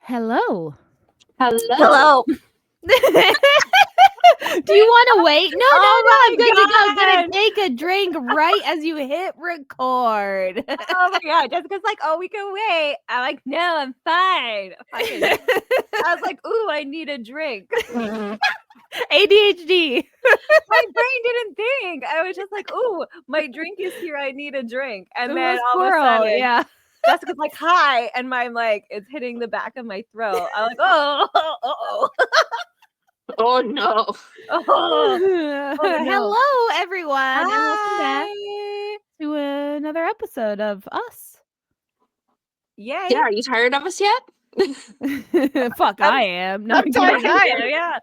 Hello. Hello. Do you want to wait? No, I'm good to go. I'm God. gonna take a drink right as you hit record. Oh my God. Jessica's like, oh, we can wait. I'm like, no, I'm fine. I was like, ooh, I need a drink. ADHD. My brain didn't think. I was just like, ooh, my drink is here. I need a drink. And then all of a sudden, yeah. Jessica's like, hi. And mine like it's hitting the back of my throat. I'm like, oh. Oh no. Oh, no. Hello, everyone, and welcome back Hi. to another episode of us. Yay. Yeah, are you tired of us yet? Fuck, I am. No, I'm kidding. tired. Yeah.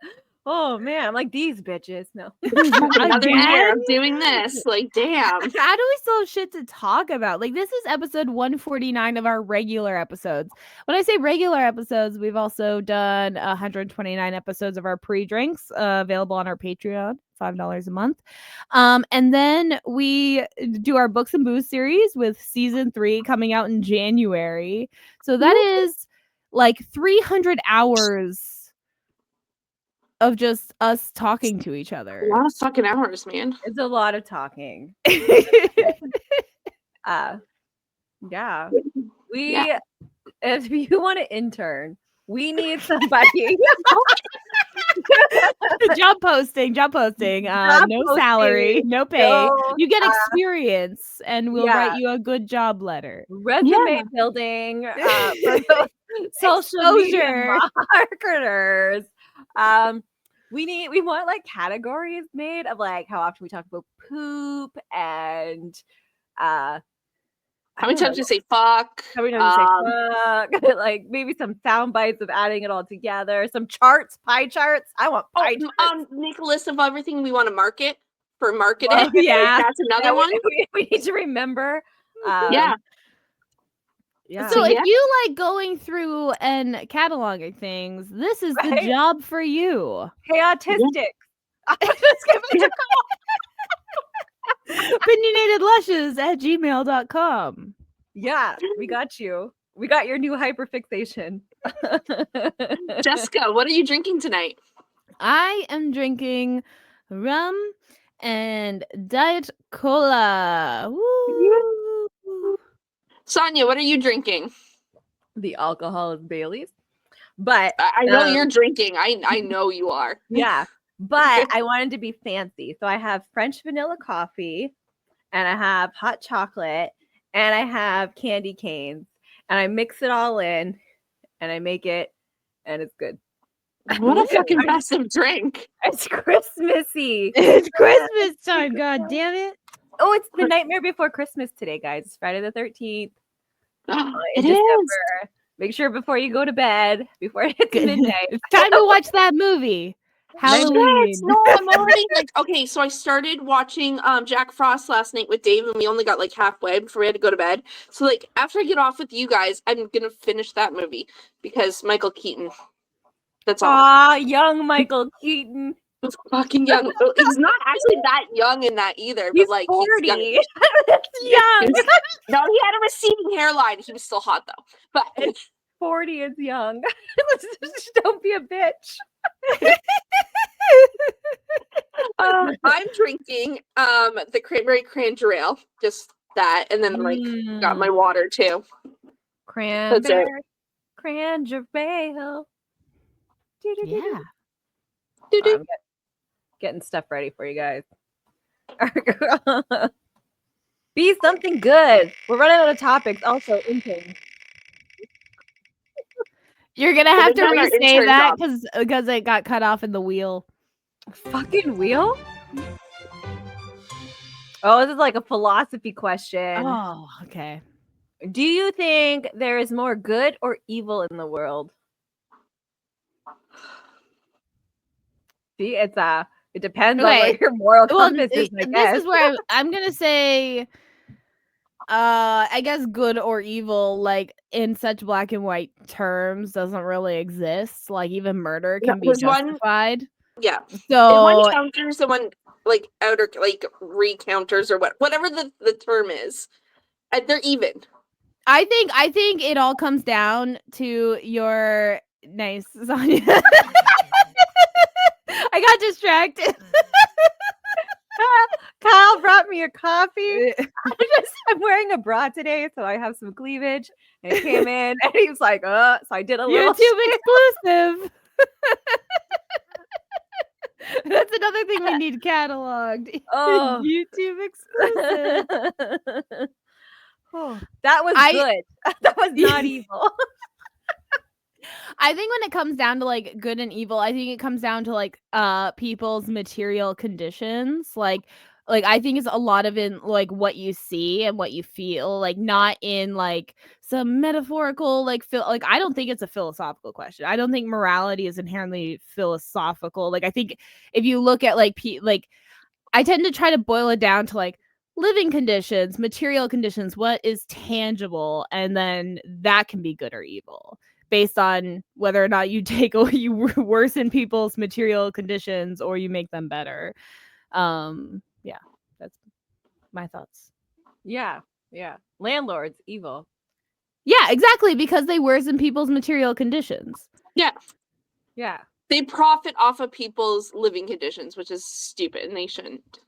Oh man, I'm like these bitches. No. Another year Again? of doing this. Like, damn. How do we still have shit to talk about? Like, this is episode 149 of our regular episodes. When I say regular episodes, we've also done 129 episodes of our pre-drinks available on our Patreon, $5 a month. And then we do our Books and Booze series with season 3 coming out in January. So that is like 300 hours of just us talking to each other. A lot of fucking hours, man. It's a lot of talking. Yeah. If you want to intern, we need somebody. job posting. No salary, no pay. You get experience, and we'll write you a good job letter. Resume building for those social media marketers. We want like categories made of like how often we talk about poop and how many times you say fuck? How many times you say fuck? Like maybe some sound bites of adding it all together. Some charts, pie charts. I want pie charts. Make a list of everything we want to market for marketing. Well, yeah, that's another one. We need to remember. Yeah. So if you like going through and cataloging things, this is the job for you. Hey, autistics. I'm just giving a call. opinionatedlushes@gmail.com. Yeah, we got you. We got your new hyperfixation. Jessica, what are you drinking tonight? I am drinking rum and Diet Cola. Woo! Sonia, what are you drinking? The alcohol is Bailey's. But I know you're drinking. I know you are. Yeah. But I wanted to be fancy. So I have French vanilla coffee and I have hot chocolate and I have candy canes and I mix it all in and I make it and it's good. What a fucking festive drink. It's Christmassy. It's Christmas time, god damn it. Oh, it's the nightmare before Christmas today, guys. It's Friday the 13th. It is. Make sure before you go to bed, before it hits midnight. It's time to watch that movie. Halloween. No, I'm already like, okay, so I started watching Jack Frost last night with Dave and we only got like halfway before we had to go to bed. So like after I get off with you guys, I'm gonna finish that movie because Michael Keaton. That's all. Aw, young Michael Keaton. He's fucking young. He's not actually that young in that either. He's but like 40. He's young. No, he had a receding hairline. He was still hot though. But 40 is young. Don't be a bitch. I'm drinking the cranberry cranger ale, just that, and then like got my water too. Cranberry cranger ale. Yeah. I'm getting stuff ready for you guys. Be something good. We're running out of topics. Also, intern. You're gonna have to re-say that because it got cut off in the wheel. Fucking wheel? Oh, this is like a philosophy question. Oh, okay. Do you think there is more good or evil in the world? See, it depends on what your moral compass is, I guess. This is where I'm gonna say I guess good or evil, like in such black and white terms, doesn't really exist. Like even murder can be justified. So one counters, the one like outer like recounters or whatever the term is. They're even. I think it all comes down to your nice Sonia. I got distracted. Kyle brought me a coffee. I'm wearing a bra today, so I have some cleavage. And he came in and he was like, so I did a little YouTube exclusive. That's another thing we need cataloged. Oh. YouTube exclusive. That was good. That was not evil. I think when it comes down to like good and evil, I think it comes down to like people's material conditions. Like I think it's a lot of in like what you see and what you feel, like not in like some metaphorical like like I don't think it's a philosophical question. I don't think morality is inherently philosophical. Like I think if you look at like I tend to try to boil it down to like living conditions, material conditions, what is tangible, and then that can be good or evil based on whether or not you you worsen people's material conditions or you make them better. Yeah, that's my thoughts. Yeah. Landlords, evil. Yeah, exactly, because they worsen people's material conditions. Yeah. They profit off of people's living conditions, which is stupid, and they shouldn't.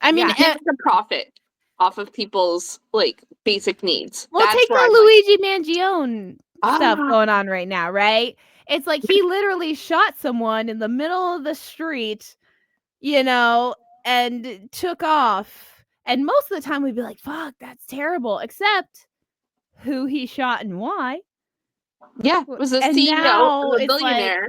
I mean, it's a profit off of people's like basic needs. Well, That's take the Luigi Mangione stuff going on right now, right? It's like he literally shot someone in the middle of the street, and took off. And most of the time we'd be like, fuck, that's terrible. Except who he shot and why. Yeah, it was a CEO, a billionaire.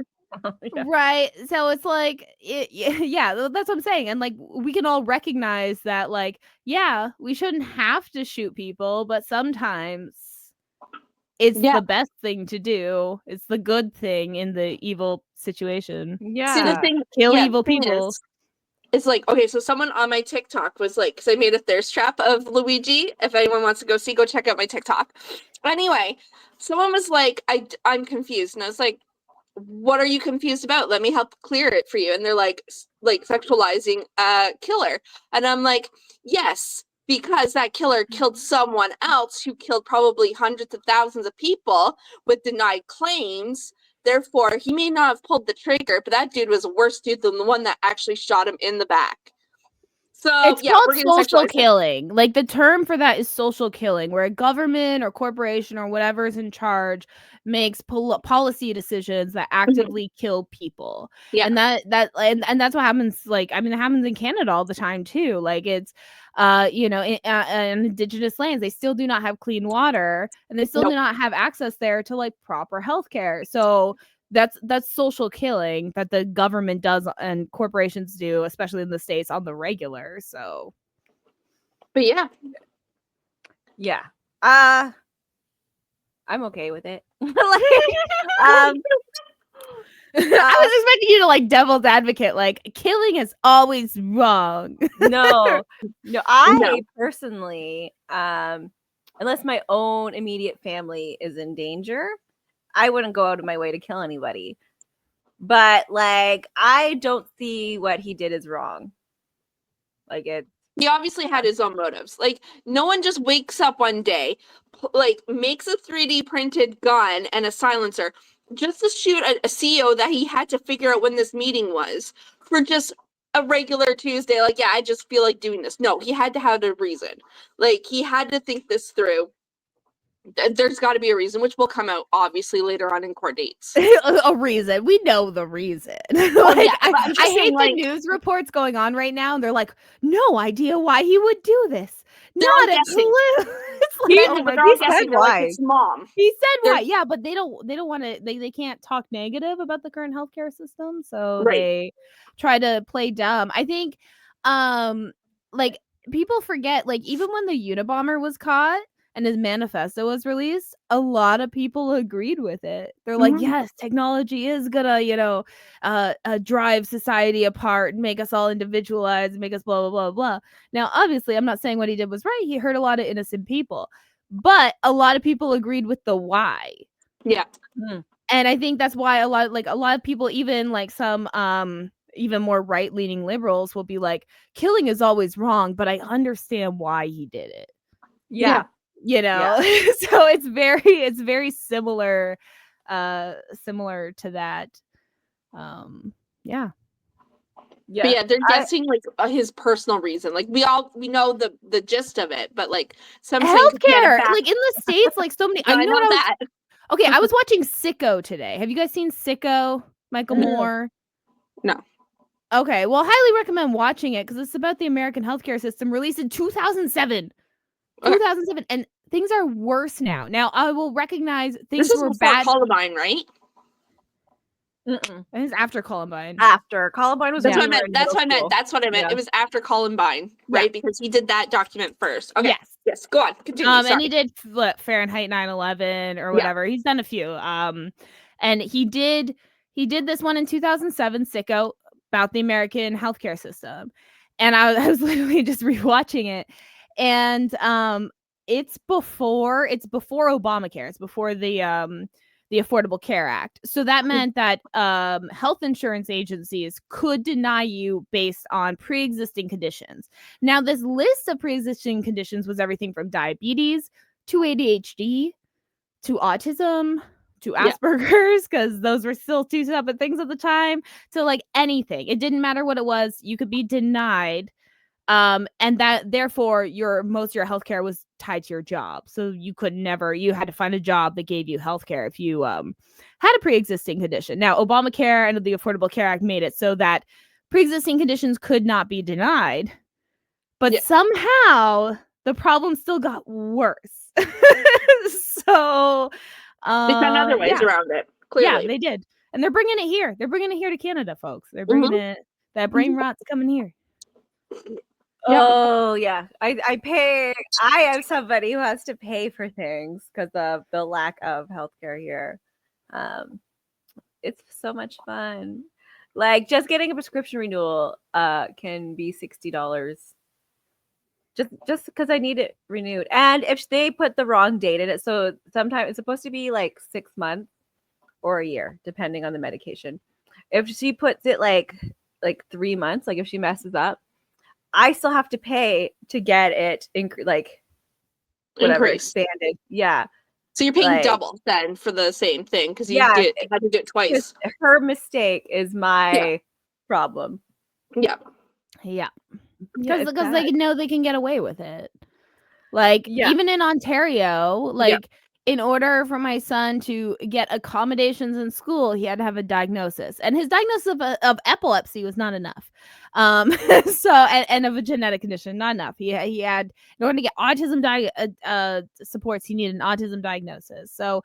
Right. So it's like, yeah, that's what I'm saying. And like, we can all recognize that, like, yeah, we shouldn't have to shoot people, but sometimes it's the best thing to do. It's the good thing in the evil situation. Yeah. See, the thing, kill evil people. It's like, okay, so someone on my TikTok was like, because I made a thirst trap of Luigi. If anyone wants to go check out my TikTok. Anyway, someone was like, I'm confused. And I was like, what are you confused about? Let me help clear it for you. And they're like sexualizing a killer. And I'm like, yes, because that killer killed someone else who killed probably hundreds of thousands of people with denied claims. Therefore, he may not have pulled the trigger, but that dude was a worse dude than the one that actually shot him in the back. So it's called social killing. Like the term for that is social killing, where a government or corporation or whatever is in charge makes policy decisions that actively kill people. Yeah, and that's what happens. Like, I mean, it happens in Canada all the time too. Like it's, in indigenous lands, they still do not have clean water, and they still do not have access there to like proper healthcare. So that's social killing that the government does and corporations do, especially in the States, on the regular. So, but yeah. I'm okay with it. I was expecting you to like devil's advocate, like killing is always wrong. No, I personally, unless my own immediate family is in danger, I wouldn't go out of my way to kill anybody. But like, I don't see what he did as wrong. Like he obviously had his own motives. Like, no one just wakes up one day, like makes a 3D printed gun and a silencer just to shoot a CEO that he had to figure out when this meeting was for just a regular Tuesday. Like, yeah, I just feel like doing this. No, he had to have a reason. Like, he had to think this through. There's got to be a reason, which will come out obviously later on in court dates. A reason. We know the reason. I hate the news reports going on right now. And they're like, no idea why he would do this. Not a clue. He said why. His mom. He said why. Yeah, but they don't want to. They can't talk negative about the current healthcare system, so they try to play dumb. I think, like people forget, like even when the Unabomber was caught and his manifesto was released, a lot of people agreed with it. They're like, yes, technology is gonna, drive society apart and make us all individualized and make us blah, blah, blah, blah. Now, obviously, I'm not saying what he did was right. He hurt a lot of innocent people. But a lot of people agreed with the why. Yeah. And I think that's why a lot of people, even like some even more right-leaning liberals, will be like, killing is always wrong, but I understand why he did it. Yeah. you know. So it's very similar similar to that. Yeah. But yeah, they're guessing like his personal reason. Like we know the gist of it, but like some saying healthcare, like in the States, like so many. I know what that. Okay, I was watching Sicko today. Have you guys seen Sicko? Michael Moore. No. Okay, well, highly recommend watching it because it's about the American healthcare system, released in 2007. 2007, and things are worse now. Now, I will recognize things this is were before bad. Columbine, right? I think it's after Columbine. After Columbine was. That's what I meant. That's what I meant. That's what I meant. Yeah. It was after Columbine, right? Because he did that document first. Okay. Yes. Go on. Continue. And he did Fahrenheit 9/11 or whatever. He's done a few. And he did this one in 2007, Sicko, about the American healthcare system. And I was literally just rewatching it, and it's before Obamacare. It's before the Affordable Care Act. So that meant that health insurance agencies could deny you based on pre-existing conditions. Now, this list of pre-existing conditions was everything from diabetes to ADHD to autism to Asperger's, because those were still two separate things at the time, to like anything. It didn't matter what it was. You could be denied. And that therefore most of your healthcare was tied to your job. So you had to find a job that gave you healthcare if you had a pre-existing condition. Now, Obamacare and the Affordable Care Act made it so that pre-existing conditions could not be denied, but somehow the problem still got worse. So they found other ways around it. Clearly. Yeah, they did. And they're bringing it here. They're bringing it here to Canada, folks. They're bringing it. That brain rot's coming here. Oh yeah, I am somebody who has to pay for things because of the lack of healthcare here. It's so much fun. Like just getting a prescription renewal can be $60 just because I need it renewed. And if they put the wrong date in it, so sometimes it's supposed to be like 6 months or a year, depending on the medication. If she puts it like 3 months, like if she messes up, I still have to pay to get it expanded. Yeah. So you're paying double then for the same thing because you had to do it twice. Her mistake is my problem. Yeah. Because they know they can get away with it. Like even in Ontario, like in order for my son to get accommodations in school, he had to have a diagnosis, and his diagnosis of epilepsy was not enough. So and of a genetic condition, not enough. He had, in order to get autism supports, he needed an autism diagnosis. So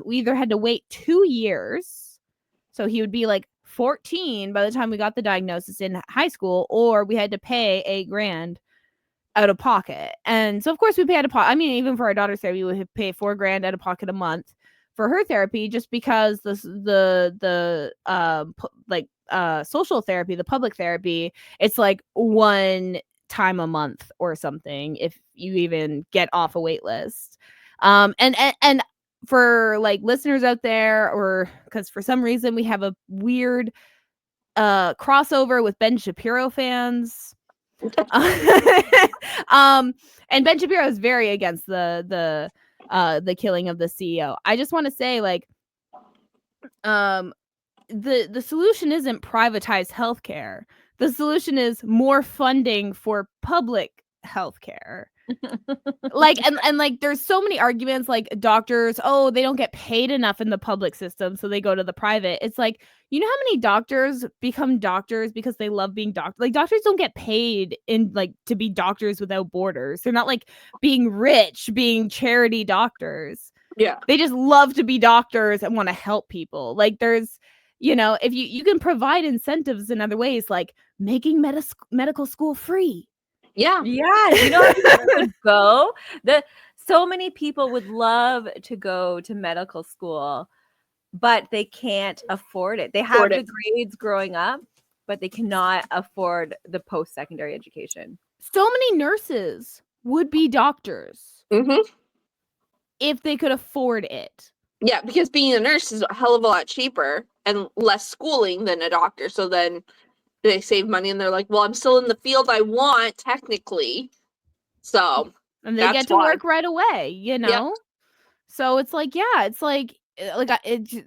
we either had to wait 2 years, so he would be like 14 by the time we got the diagnosis in high school, or we had to pay $8,000 out of pocket. And so of course we pay out of pocket. I mean, even for our daughter's therapy, we would pay $4,000 out of pocket a month for her therapy, just because the social therapy, the public therapy, it's like one time a month or something if you even get off a wait list. And for like listeners out there, or because for some reason we have a weird crossover with Ben Shapiro fans. And Ben Shapiro is very against the killing of the CEO. I just want to say, like, the solution isn't privatized healthcare. The solution is more funding for public healthcare. Like and like there's so many arguments, like doctors, they don't get paid enough in the public system, so they go to the private. It's like, you know how many doctors become doctors because they love being doctors? Like, doctors don't get paid to be Doctors Without Borders. They're not like being rich, being charity doctors. Yeah, they just love to be doctors and want to help people. Like, there's, if you can provide incentives in other ways, like making medical school free. Yeah. You know, would go. So many people would love to go to medical school, but they can't afford it. They have the grades growing up, but they cannot afford the post-secondary education. So many nurses would be doctors if they could afford it. Yeah, because being a nurse is a hell of a lot cheaper and less schooling than a doctor. So then they save money and they're like, well, I'm still in the field I want, technically. So and they get to work right away, you know? So it's like, yeah, it's like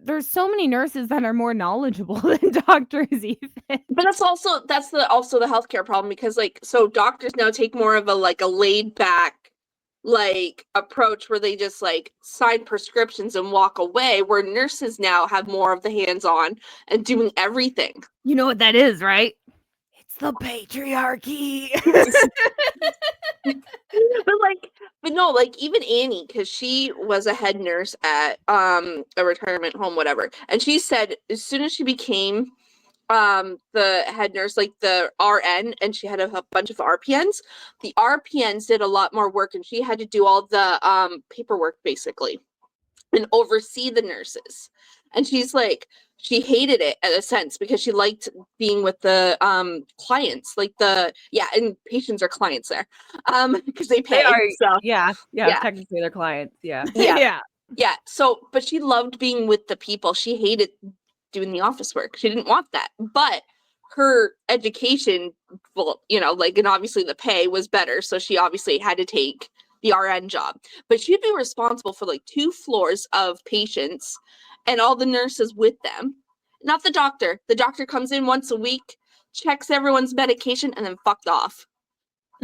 there's so many nurses that are more knowledgeable than doctors even. But that's also the healthcare problem, because like, so doctors now take more of a laid back approach where they just sign prescriptions and walk away, where nurses now have more of the hands-on and doing everything. You know what that is, right? It's the patriarchy. But no, even Annie, because she was a head nurse at a retirement home, whatever, and she said as soon as she became the head nurse, the RN, and she had a bunch of RPNs, the RPNs did a lot more work, and she had to do all the paperwork basically and oversee the nurses. And she's like, she hated it in a sense, because she liked being with the clients, and patients are clients there, because they pay. Yeah, technically they're clients. Yeah. So, but she loved being with the people. She hated doing the office work. She didn't want that. But her education, and obviously the pay was better, so she obviously had to take the RN job. But she'd be responsible for 2 floors of patients and all the nurses with them. Not the doctor. The doctor comes in once a week, checks everyone's medication, and then fucked off.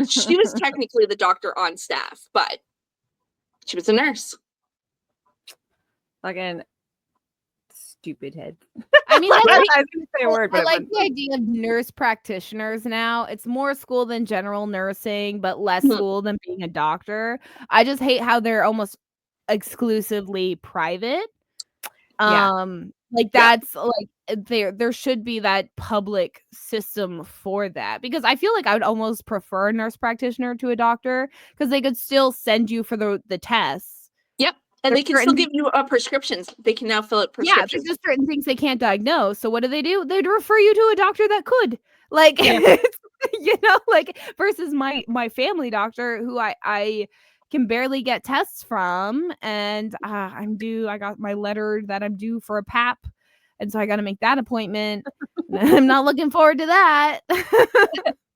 She was technically the doctor on staff, but she was a nurse. Fucking stupid head. I mean, I was gonna say a word, but I like the idea of nurse practitioners now. It's more school than general nursing, but less school than being a doctor. I just hate how they're almost exclusively private. That's there should be that public system for that, because I feel like I would almost prefer a nurse practitioner to a doctor, because they could still send you for the tests. Yep. And they can still give you prescriptions. They can now fill out prescriptions. Yeah, there's just certain things they can't diagnose. So what do? They'd refer you to a doctor that could. Versus my family doctor, who I can barely get tests from, and I got my letter that I'm due for a PAP, and so I got to make that appointment. I'm not looking forward to that.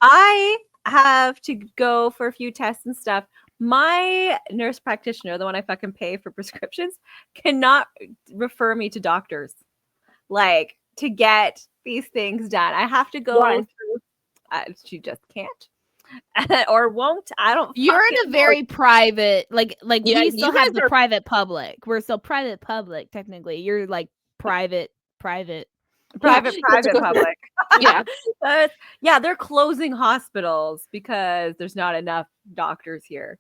I have to go for a few tests and stuff. My nurse practitioner, the one I fucking pay for prescriptions, cannot refer me to doctors to get these things done. I have to go through. She just can't or won't. I don't. You're in a very private, we still have the private public. We're still private public technically. You're private public. Yeah, they're closing hospitals because there's not enough doctors here.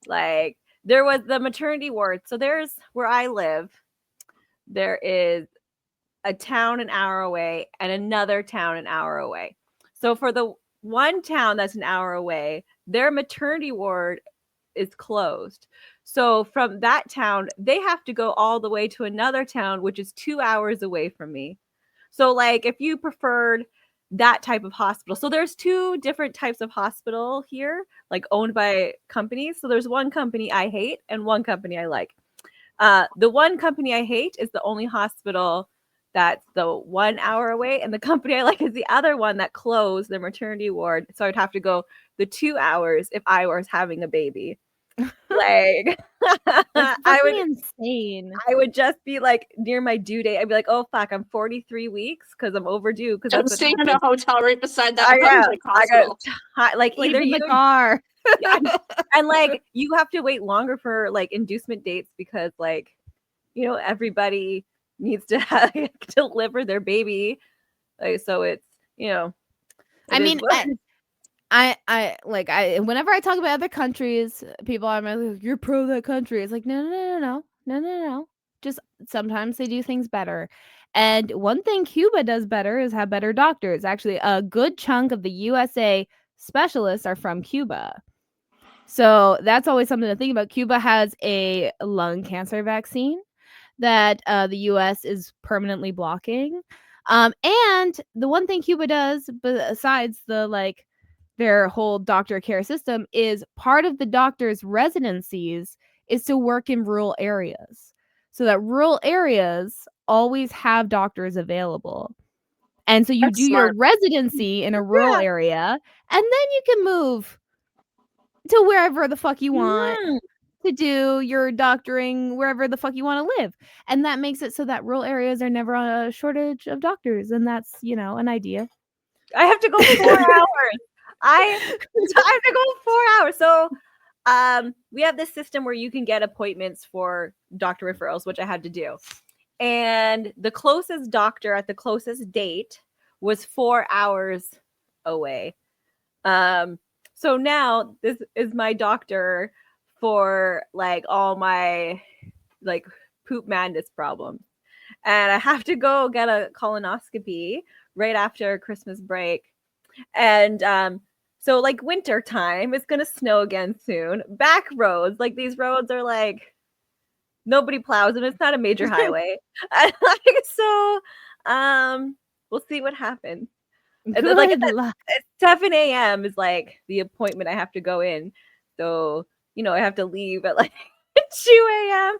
There was the maternity ward. So there's where I live. There is a town an hour away and another town an hour away. So for the one town that's an hour away, their maternity ward is closed. So from that town, they have to go all the way to another town, which is 2 hours away from me. So if you preferred that type of hospital. So there's 2 different types of hospital here, owned by companies. So there's one company I hate and one company I like. The one company I hate is the only hospital that's the 1 hour away. And the company I like is the other one that closed their maternity ward. So I'd have to go the 2 hours if I was having a baby. I would insane. I would just be near my due date. I'd be oh fuck, I'm 43 weeks because I'm overdue. Because I'm staying in a hotel right beside that hospital. Either in the car. and you have to wait longer for inducement dates because everybody needs to deliver their baby. So it's I whenever I talk about other countries, people are like, you're pro that country. It's no. Just sometimes they do things better. And one thing Cuba does better is have better doctors. Actually, a good chunk of the USA specialists are from Cuba. So that's always something to think about. Cuba has a lung cancer vaccine that the US is permanently blocking. And the one thing Cuba does, besides the their whole doctor care system, is part of the doctor's residencies is to work in rural areas, so that rural areas always have doctors available. And so you do your residency in a rural area, and then you can move to wherever the fuck you want Mm. to do your doctoring, wherever the fuck you want to live. And that makes it so that rural areas are never on a shortage of doctors. And that's, an idea. I have to go 4 hours. I have to go 4 hours. So we have this system where you can get appointments for doctor referrals, which I had to do. And the closest doctor at the closest date was 4 hours away. So now this is my doctor for like all my like poop madness problems. And I have to go get a colonoscopy right after Christmas break. And so like winter time, it's gonna snow again soon. Back roads, like these roads are like nobody plows them. It's not a major highway. So we'll see what happens. Good Like luck. 7 a.m. is like the appointment I have to go in. So, I have to leave at like 2 a.m.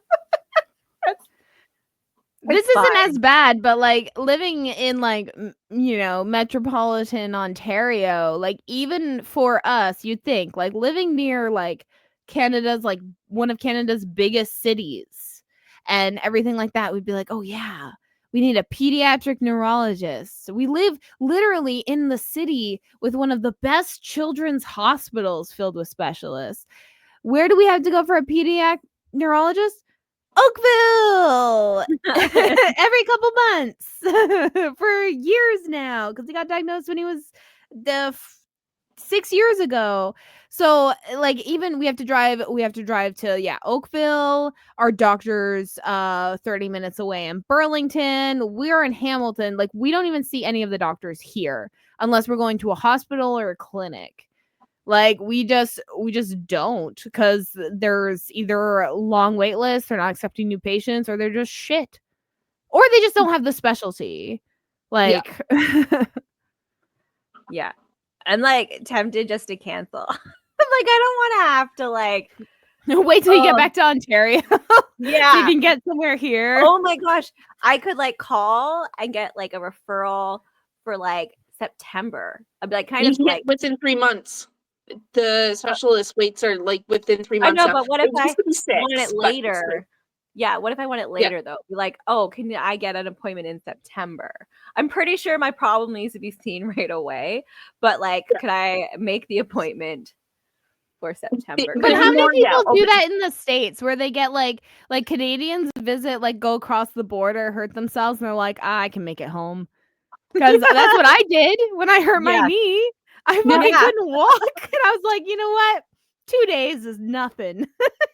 This isn't as bad, but like living in like metropolitan Ontario, like even for us, you'd think like living near like Canada's like one of Canada's biggest cities and everything like that, we'd be like, oh yeah, we need a pediatric neurologist. We live literally in the city with one of the best children's hospitals filled with specialists. Where do we have to go for a pediatric neurologist? Oakville every couple months for years now because he got diagnosed when he was 6 years ago. So like even we have to drive to Oakville. Our doctor's 30 minutes away in Burlington. We're in Hamilton. Like we don't even see any of the doctors here unless we're going to a hospital or a clinic. Like we just don't, because there's either long wait lists, they're not accepting new patients, or they're just shit, or they just don't have the specialty. Like yeah. I'm like tempted just to cancel. I'm like, I don't want to have to like wait till you get back to Ontario. Yeah. So you can get somewhere here. Oh my gosh. I could like call and get like a referral for like September. I'd be like kind You of can like get within 3 months. The specialist waits are like within 3 months. I know, now. but what if It used to be 6, want it but later? Yeah, what if I want it later though? Be like, oh, can I get an appointment in September? I'm pretty sure my problem needs to be seen right away, but like, could I make the appointment for September? But how many people do open. that in the States where they get like Canadians visit, like go across the border, hurt themselves, and they're like, I can make it home. Because that's what I did when I hurt my knee. I fucking couldn't walk. And I was like, you know what? 2 days is nothing.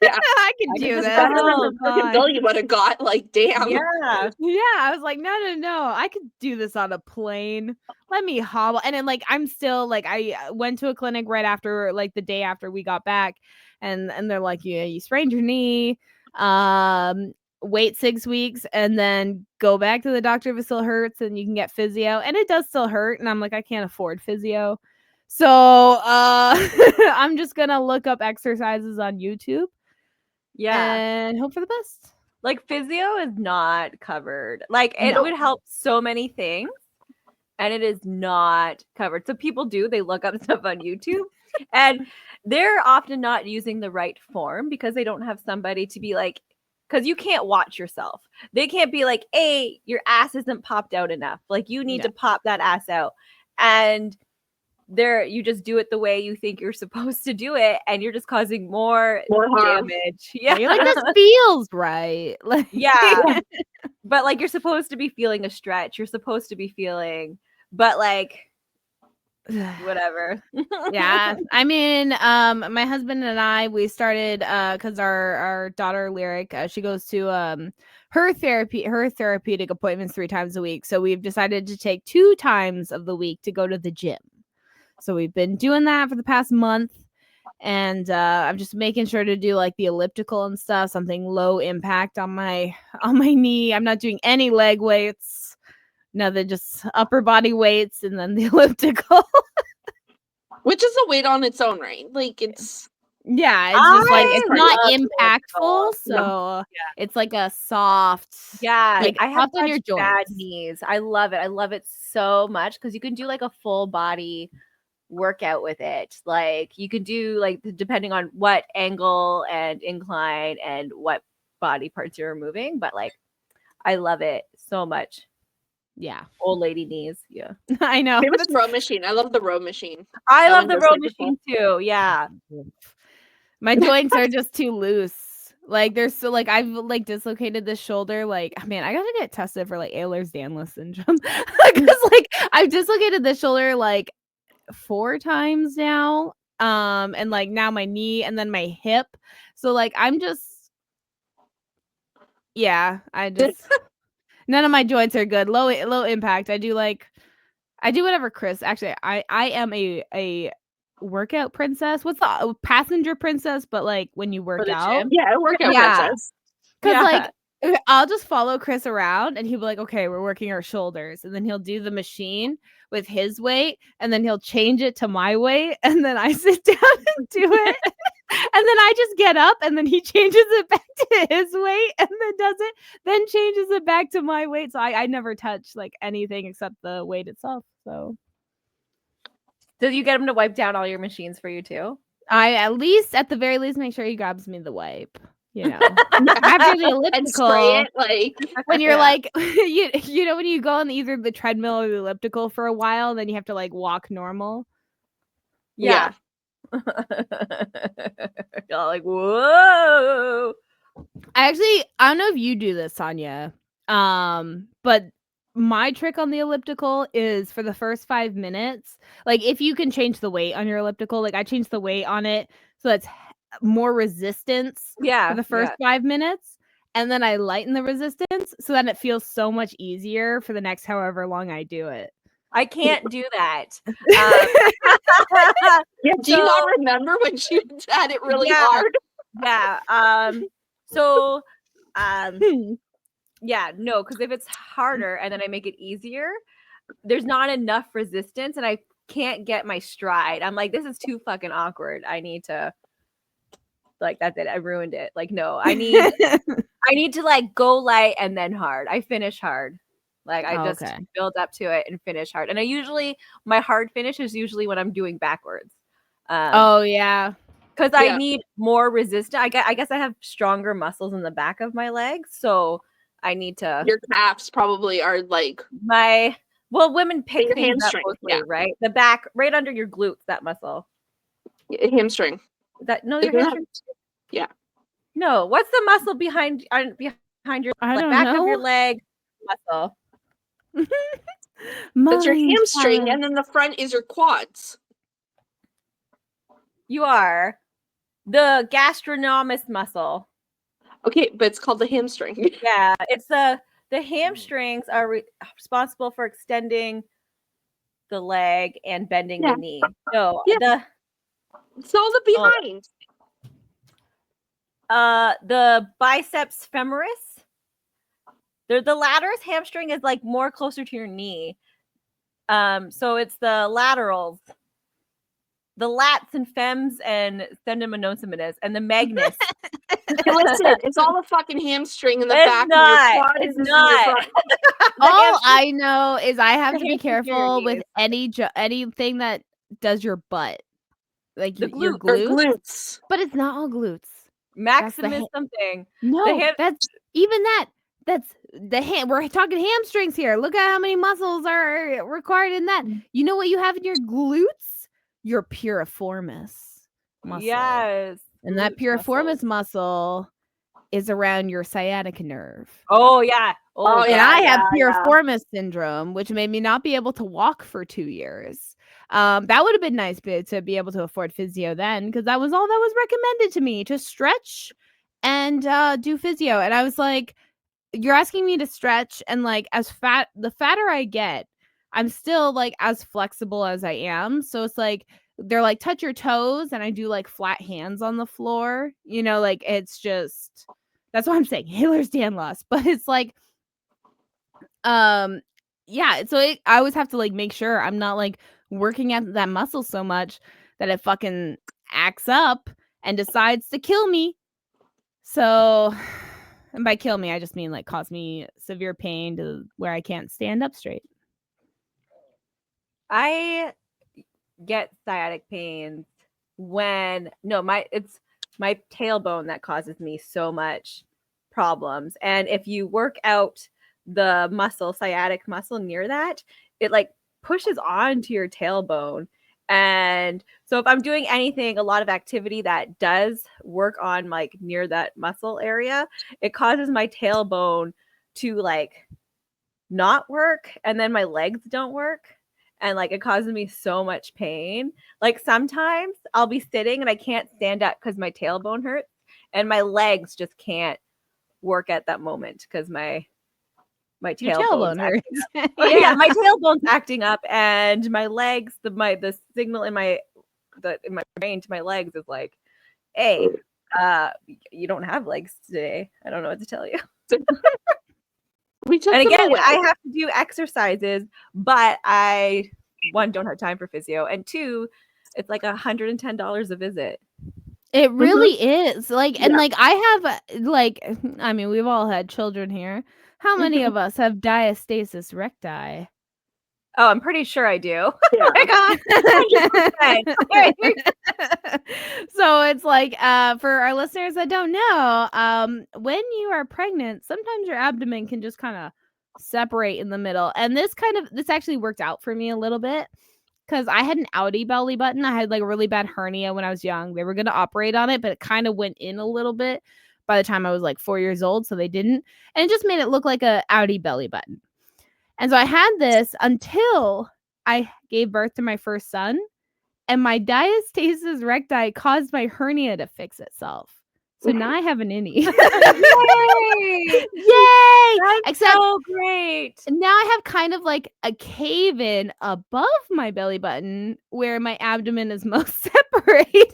Yeah. I can do this. Freaking bill you would have got, like, damn. Yeah. Yeah. I was like, no. I could do this on a plane. Let me hobble. And then like I'm still like I went to a clinic right after, like the day after we got back, and they're like, yeah, you sprained your knee. Wait 6 weeks and then go back to the doctor if it still hurts, and you can get physio, and it does still hurt, and I'm like, I can't afford physio, so I'm just gonna look up exercises on YouTube and hope for the best. Like physio is not covered. Like it would help so many things, and it is not covered. So people they look up stuff on YouTube, and they're often not using the right form because they don't have somebody to be like, because you can't watch yourself. They can't be like, hey, your ass isn't popped out enough. Like you need to pop that ass out. And you just do it the way you think you're supposed to do it, and you're just causing more damage. Yeah. You're like, this feels right. Like, yeah. But like you're supposed to be feeling a stretch. You're supposed to be feeling, but like whatever. Yeah. I mean, my husband and I, we started because our daughter Lyric, she goes to her therapeutic appointments 3 times a week. So we've decided to take 2 times of the week to go to the gym. So we've been doing that for the past month. And I'm just making sure to do like the elliptical and stuff, something low impact on my knee. I'm not doing any leg weights. Nothing, just upper body weights and then the elliptical. Which is a weight on its own, right? Like it's just like it's not impactful, so it's like a soft. Yeah, like I have on your joints. bad knees. I love it. I love it so much because you can do like a full body workout with it. Like you could do like depending on what angle and incline and what body parts you're removing, but like I love it so much. Yeah. Old lady knees. Yeah. I know. Famous row machine. I love the row machine. I That love one the does row super machine too. Yeah. My joints are just too loose. Like they're so like I've like dislocated this shoulder. Like man, I gotta get tested for like Ehlers-Danlos syndrome because like I've dislocated this shoulder like 4 times now. And like now my knee and then my hip. So like I'm just I just none of my joints are good. Low impact. I do whatever Chris. Actually, I am a workout princess. What's the passenger princess? But like when you work the out, gym? Yeah, workout Yeah. princess. because like I'll just follow Chris around and he'll be like, okay, we're working our shoulders. And then he'll do the machine with his weight and then he'll change it to my weight. And then I sit down and do it. And then I just get up and then he changes it back to his weight and then does it, then changes it back to my weight. So I never touch like anything except the weight itself. So Did you get him to wipe down all your machines for you too? I at the very least make sure he grabs me the wipe. You know, after the elliptical, And spray it like when you're Yeah. like you know when you go on either the treadmill or the elliptical for a while, then you have to like walk normal. Yeah. Y'all like, whoa. I don't know if you do this, Sonia. But my trick on the elliptical is for the first 5 minutes, like if you can change the weight on your elliptical, like I change the weight on it so that's more resistance Yeah. for the first 5 minutes. And then I lighten the resistance so that it feels so much easier for the next however long I do it. I can't do that. Yeah, do you not remember when you had it really hard? Yeah. Yeah, no, because if it's harder and then I make it easier, there's not enough resistance and I can't get my stride. I'm like, this is too fucking awkward. I need to like that's it. I ruined it. Like, no, I need to like go light and then hard. I finish hard. Like I just build up to it and finish hard. And my hard finish is usually when I'm doing backwards. Because I need more resistance. I guess I have stronger muscles in the back of my legs, so I need to. Your calves probably are like women pick things up mostly, right? The back, right under your glutes, that muscle. Hamstring. Your hamstring. Yeah. No, what's the muscle behind your back of your leg muscle? That's your hamstring, and then the front is your quads. You are the gastrocnemius muscle. Okay, but it's called the hamstring. Yeah, it's the hamstrings are responsible for extending the leg and bending the knee. So it's all the behind. The biceps femoris. The laterus hamstring is like more closer to your knee. So it's the laterals, the lats and fems and sternum monoceminus and the magnus. Listen, it's all the fucking hamstring in the back. It's not. All I know is I have to be careful with anything that does your butt, like your glutes. But it's not all glutes. Maximus something. No, that's even that. That's the hand. We're talking hamstrings here. Look at how many muscles are required in that. You know what you have in your glutes? Your piriformis muscle. Yes. And that piriformis muscle is around your sciatica nerve. Oh, yeah. And I have piriformis syndrome, which made me not be able to walk for 2 years. That would have been nice to be able to afford physio then, because that was all that was recommended to me, to stretch and do physio. And I was like, you're asking me to stretch, and like the fatter I get, I'm still like as flexible as I am. So it's like they're like touch your toes, and I do like flat hands on the floor. You know, like it's just that's what I'm saying. Ehlers-Danlos, but it's like, yeah. So I always have to like make sure I'm not like working at that muscle so much that it fucking acts up and decides to kill me. So. And by kill me, I just mean like cause me severe pain to where I can't stand up straight. I get sciatic pains it's my tailbone that causes me so much problems. And if you work out the sciatic muscle near that, it like pushes onto your tailbone. And so if I'm doing a lot of activity that does work on like near that muscle area, it causes my tailbone to like not work, and then my legs don't work, and like it causes me so much pain. Like sometimes I'll be sitting and I can't stand up because my tailbone hurts, and my legs just can't work at that moment because my tailbone hurts. yeah, my tailbone's acting up, and my legs, the signal in my brain to my legs is like, hey, you don't have legs today. I don't know what to tell you. And again, I have to do exercises, but I, one, don't have time for physio, and two, it's like $110 a visit. It really is. Like, and like I have like, I mean, we've all had children here. How many of us have diastasis recti? Oh, I'm pretty sure I do. Yeah. Oh my God. 100%. So it's like, for our listeners that don't know, when you are pregnant, sometimes your abdomen can just kind of separate in the middle. And this actually worked out for me a little bit because I had an outie belly button. I had like a really bad hernia when I was young. They were going to operate on it, but it kind of went in a little bit by the time I was like 4 years old. So they didn't. And it just made it look like a outie belly button. And so I had this until I gave birth to my first son, and my diastasis recti caused my hernia to fix itself. So now I have an innie. Yay! Yay! That's so great. Now I have kind of like a cave in above my belly button where my abdomen is most separated.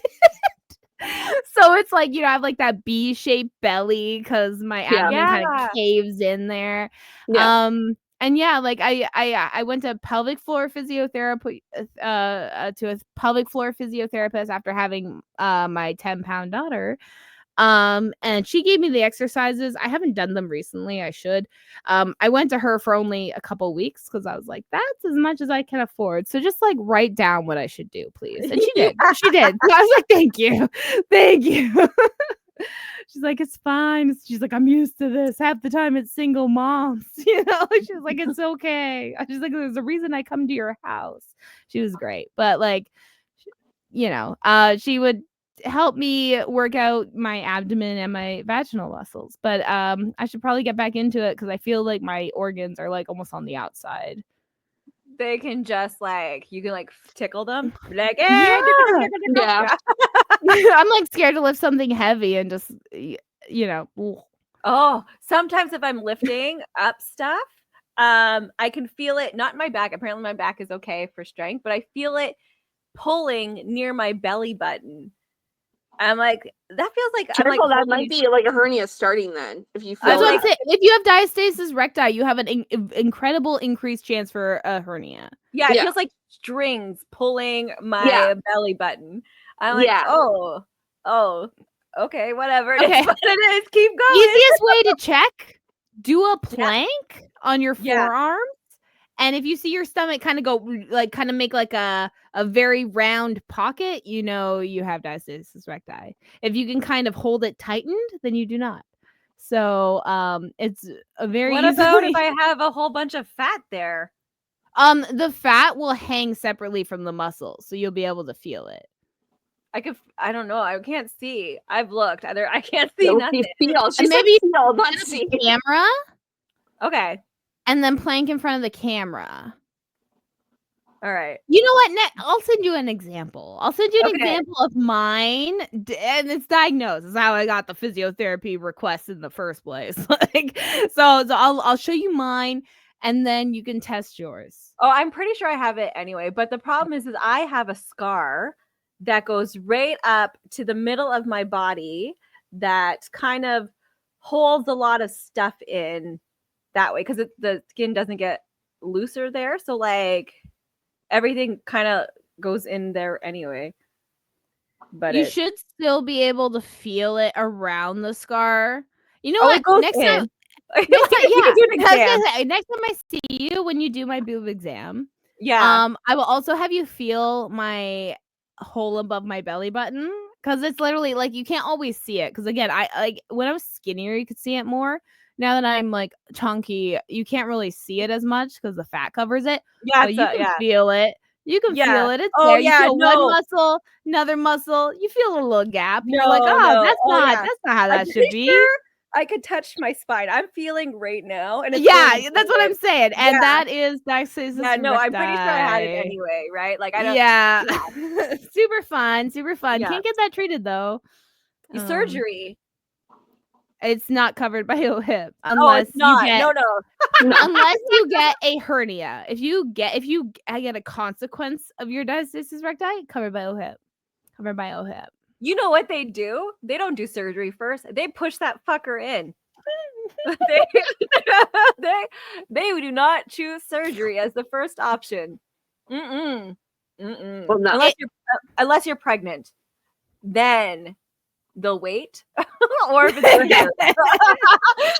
So it's like, I have like that B-shaped belly because my abdomen kind of caves in there. Yeah. And yeah, like I went to pelvic floor physiotherapy to a pelvic floor physiotherapist after having my 10-pound daughter. And she gave me the exercises. I haven't done them recently. I should. I went to her for only a couple weeks because I was like, that's as much as I can afford. So just like write down what I should do, please. And she did. She did. So I was like, thank you. Thank you. She's like, it's fine. She's like, I'm used to this. Half the time it's single moms. She's like, it's okay. I just like, there's a reason I come to your house. She was great. But like, she would help me work out my abdomen and my vaginal muscles. But I should probably get back into it because I feel like my organs are like almost on the outside. They can just like, you can like tickle them. Like, hey, yeah. I'm like scared to lift something heavy and just, Oh, sometimes if I'm lifting up stuff, I can feel it, not in my back. Apparently my back is okay for strength, but I feel it pulling near my belly button. I'm like, that feels like, careful, that might be like a hernia starting then. If you feel like, if you have diastasis recti, you have an incredible increased chance for a hernia. Yeah, it feels like strings pulling my belly button. I'm like, oh, okay, whatever. Okay. It's what it is. Keep going. Easiest way to check: do a plank on your forearms. And if you see your stomach kind of go, like, kind of make like a very round pocket, you have diastasis recti. If you can kind of hold it tightened, then you do not. So it's a very What about if I have a whole bunch of fat there? The fat will hang separately from the muscles, so you'll be able to feel it. I don't know. I can't see. I've looked. I can't see nothing. Maybe feel, not see. Camera. Okay. And then plank in front of the camera. All right. You know what? I'll send you an example. I'll send you an example of mine, and it's diagnosed. It's how I got the physiotherapy request in the first place. Like, so I'll show you mine, and then you can test yours. Oh, I'm pretty sure I have it anyway. But the problem is I have a scar that goes right up to the middle of my body that kind of holds a lot of stuff in that way because the skin doesn't get looser there. So like everything kind of goes in there anyway. But you should still be able to feel it around the scar. You know what? Next time I see you when you do my boob exam, Yeah. I will also have you feel my hole above my belly button because it's literally like you can't always see it. Because again, I like when I was skinnier, you could see it more. Now that I'm like chunky, you can't really see it as much because the fat covers it. Yeah. But you can feel it. You can Yeah. feel it. It's Oh there. You yeah. feel one No. muscle, another muscle. You feel a little gap, and you're like, No. oh, No. that's Oh not yeah. how I'm that should pretty be. sure I could touch my spine. I'm feeling right now, and it's Yeah, feeling that's what good. I'm saying. And Yeah. that is narcissism Yeah. No, I'm pretty sure I had it recti. anyway, right? Like I don't. Yeah. Yeah. Super fun, super fun. Yeah. Can't get that treated though. Surgery. It's not covered by OHIP Oh, unless it's you not. get No. unless you get a hernia. If you get a consequence of your diastasis recti, covered by OHIP. Covered by OHIP. You know what they do? They don't do surgery first. They push that fucker in. they do not choose surgery as the first option. Well, no. Unless you're pregnant, then they'll wait. Or if it's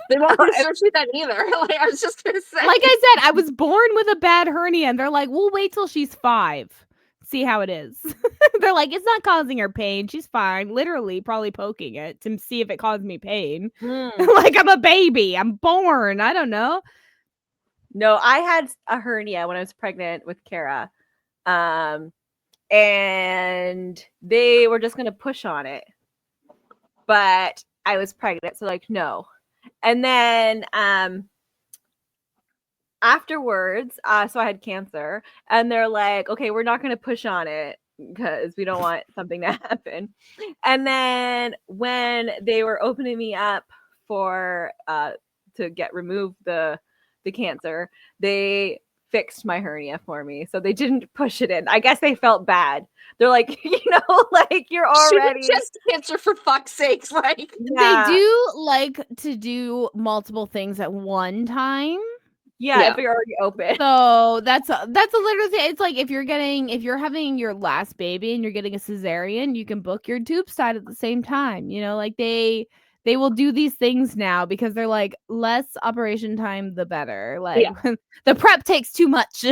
they won't do surgery then either. Like I was just gonna say. Like I said, I was born with a bad hernia, and they're like, "We'll wait till she's 5, see how it is." They're like, "It's not causing her pain. She's fine." Literally, probably poking it to see if it caused me pain. Like I'm a baby. I'm born. I don't know. No, I had a hernia when I was pregnant with Kara, and they were just gonna push on it, but I was pregnant, so like no. And then afterwards, so I had cancer, and they're like, okay, we're not going to push on it because we don't want something to happen. And then when they were opening me up for to get removed the cancer, they fixed my hernia for me, so they didn't push it in. I guess they felt bad. They're like, like you're already just cancer for fuck's sakes. Like They do like to do multiple things at one time. Yeah, if you're already open. So that's a literal thing. It's like if you're having your last baby and you're getting a cesarean, you can book your tube side at the same time. Like they will do these things now because they're like less operation time, the better. Like the prep takes too much.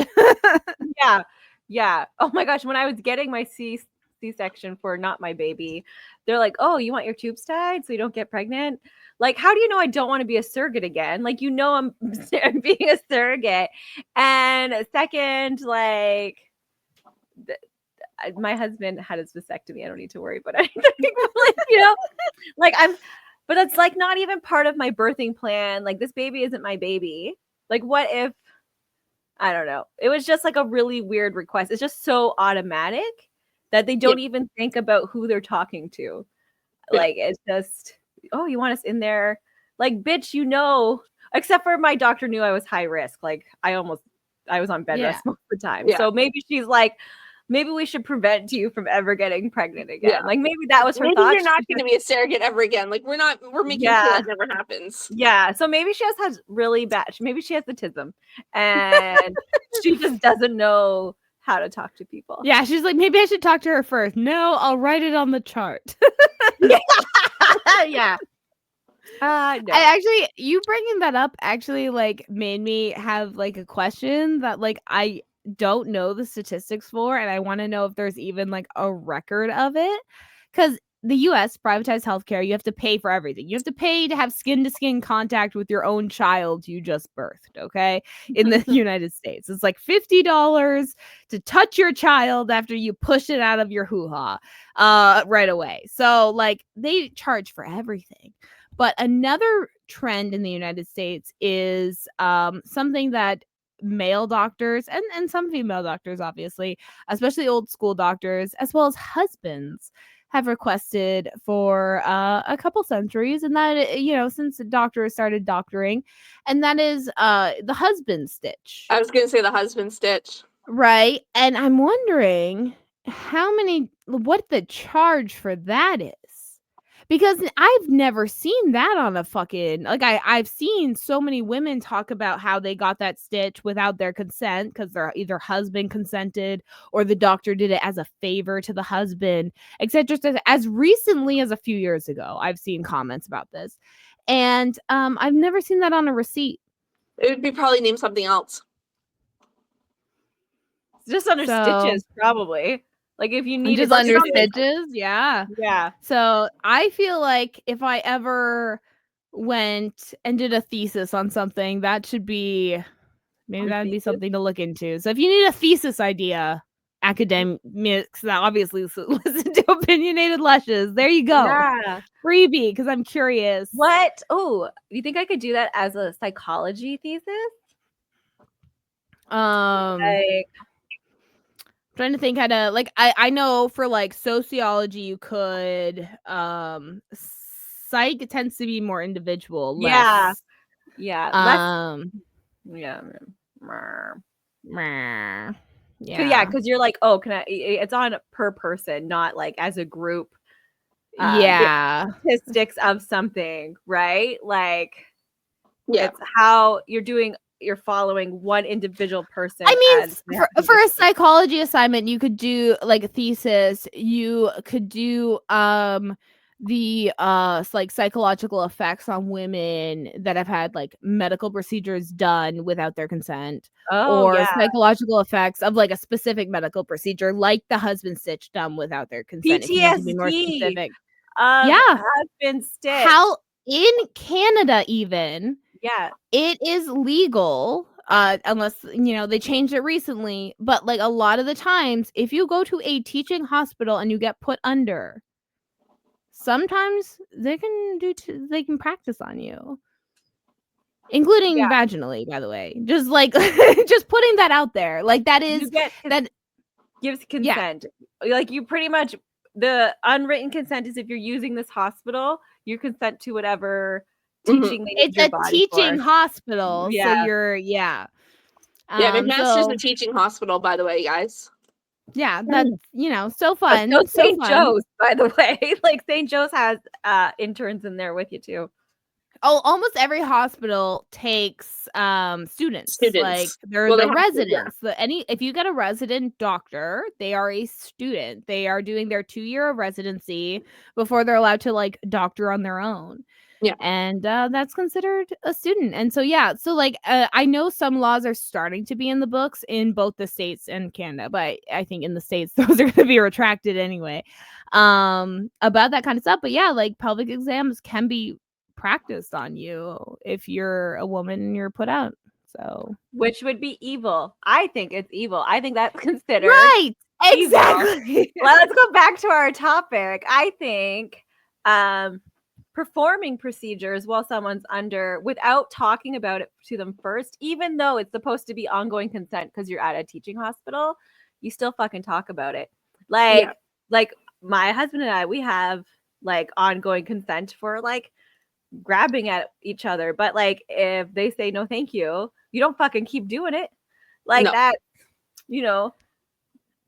Yeah. Oh my gosh, when I was getting my C-section for not my baby, they're like, "Oh, you want your tubes tied so you don't get pregnant?" Like, how do you know I don't want to be a surrogate again? Like, I'm being a surrogate. And second, like, my husband had his vasectomy. I don't need to worry about anything. But it's like not even part of my birthing plan. Like, this baby isn't my baby. Like, what if? I don't know. It was just like a really weird request. It's just so automatic that they don't even think about who they're talking to. Like, it's just, oh, you want us in there? Like, bitch, except for my doctor knew I was high risk. Like, I was on bed rest most of the time. Yeah. So maybe she's like, maybe we should prevent you from ever getting pregnant again. Yeah. Like maybe that was her thought. You're not going to be a surrogate ever again. Like we're making sure that never happens. Yeah. So maybe she has really bad. Maybe she has autism, and she just doesn't know how to talk to people. Yeah. She's like, maybe I should talk to her first. No, I'll write it on the chart. Yeah. No. You bringing that up actually like made me have like a question that like I don't know the statistics for, and I want to know if there's even like a record of it, because the US privatized healthcare. You have to pay for everything. You have to pay to have skin-to-skin contact with your own child you just birthed, okay? In the United States, it's like $50 to touch your child after you push it out of your hoo-ha right away. So like they charge for everything. But another trend in the United States is something that male doctors and some female doctors, obviously, especially old school doctors, as well as husbands, have requested for a couple centuries, and that, since doctors started doctoring, and that is the husband stitch. I was going to say the husband stitch. Right. And I'm wondering what the charge for that is. Because I've never seen that on a fucking, like, I've seen so many women talk about how they got that stitch without their consent because their either husband consented or the doctor did it as a favor to the husband, etc. As recently as a few years ago, I've seen comments about this. And I've never seen that on a receipt. It would be probably named something else. Just under So- stitches, probably. Like if you And need just under stitches, yeah. Yeah. So I feel like if I ever went and did a thesis on something, that should be maybe Your that'd be thesis? something to look into. So if you need a thesis idea, academics that obviously listen to Opinionated Lushes, there you go. Yeah. Freebie, because I'm curious. What? Oh, you think I could do that as a psychology thesis? Like, Trying to think how to like I know for like sociology you could psych tends to be more individual, yeah. less Yeah. Yeah. yeah. Yeah, because you're like, oh, can I? It's on per person, not like as a group. Yeah. Statistics of something, right? Like, Yeah. it's how you're following one individual person. I mean, as they have for a positions. psychology assignment, you could do like a thesis. You could do the like psychological effects on women that have had like medical procedures done without their consent, Oh or yeah, psychological effects of like a specific medical procedure, like the husband stitch done without their consent. If you need to be more PTSD. specific, Yeah, yeah. husband stitch. How in Canada even. Yeah. It is legal, unless, you know, they changed it recently, but, like, a lot of the times, if you go to a teaching hospital and you get put under, sometimes they can practice on you. Including Yeah. vaginally, by the way. Just, like, just putting that out there. Like, that You is get that gives consent. Like you pretty much the unwritten consent is if you're using this hospital, you consent to whatever teaching they need it's your a body teaching for. hospital, so Yeah. you're Yeah, McMaster's so a teaching hospital, by the way, guys. yeah, that's, you know, so But fun, so so St. fun. Joe's, by the way. Like St. Joe's has interns in there with you too. Oh, almost every hospital takes students. Like they're Well, they the have to, residents. If you get a resident doctor, they are a student. They are doing their 2-year of residency before they're allowed to like doctor on their own. Yeah. And that's considered a student. And so yeah, so like I know some laws are starting to be in the books in both the States and Canada, but I think in the States those are going to be retracted anyway. About that kind of stuff. But yeah, like pelvic exams can be practiced on you if you're a woman and you're put out. So Which would be evil. I think it's evil. I think that's considered right, evil. exactly. Well, let's go back to our topic. I think performing procedures while someone's under without talking about it to them first, even though it's supposed to be ongoing consent because you're at a teaching hospital, you still fucking talk about it. Like my husband and I, we have like ongoing consent for like grabbing at each other, but like if they say no thank you, you don't fucking keep doing it like that, you know.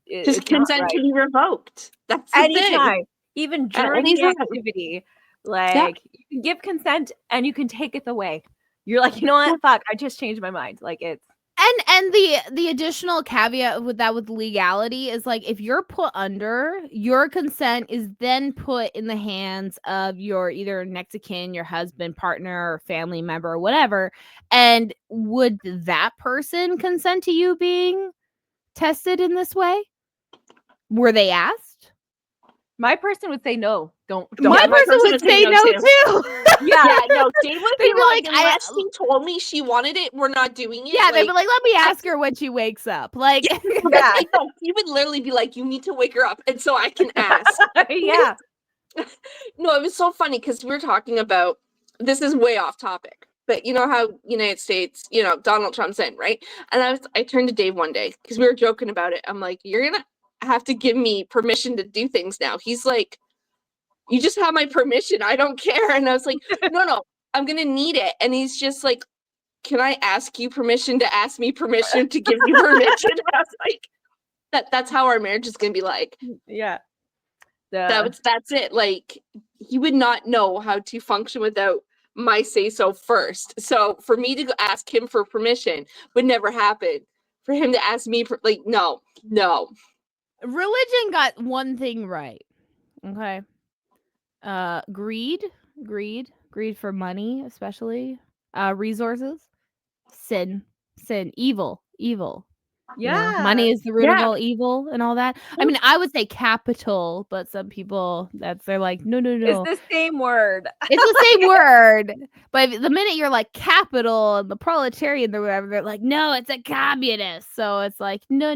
Just consent to be revoked. That's the anytime thing. even during the activity, like you can give consent and you can take it away. You're like, you know what, fuck, I just changed my mind. Like it's And the additional caveat with that with legality is like if you're put under, your consent is then put in the hands of your either next of kin, your husband, partner, or family member, or whatever. And would that person consent to you being tested in this way? Were they asked? my person would say no. Don't My person would say no too. Yeah, no, Dave would They'd be like, unless I she told me she wanted it, we're not doing it. Yeah, they'd be like, let me ask her when she wakes up. Like, yeah, no, he would literally be like, you need to wake her up, and so I can ask. Yeah. No, it was so funny because we were talking about, this is way off topic, but you know how United States, you know, Donald Trump's in, right? And I turned to Dave one day because we were joking about it. I'm like, you're gonna have to give me permission to do things now. He's like, you just have my permission. I don't care. And I was like, no, I'm gonna need it. And he's just like, can I ask you permission to ask me permission to give you permission? And I was like, that's how our marriage is gonna be like. Yeah. That's it. Like, he would not know how to function without my say so first. So for me to go ask him for permission would never happen. For him to ask me for, like, no. Religion got one thing right. Okay. Greed for money, especially resources, sin, evil. You know, Yeah. money is the root of Yeah. all evil and all that. I mean, I would say capital, but some people they're like, no. It's the same word. It's the same word. But the minute you're like capital and the proletarian or whatever, they're like, no, it's a communist. So it's like, no.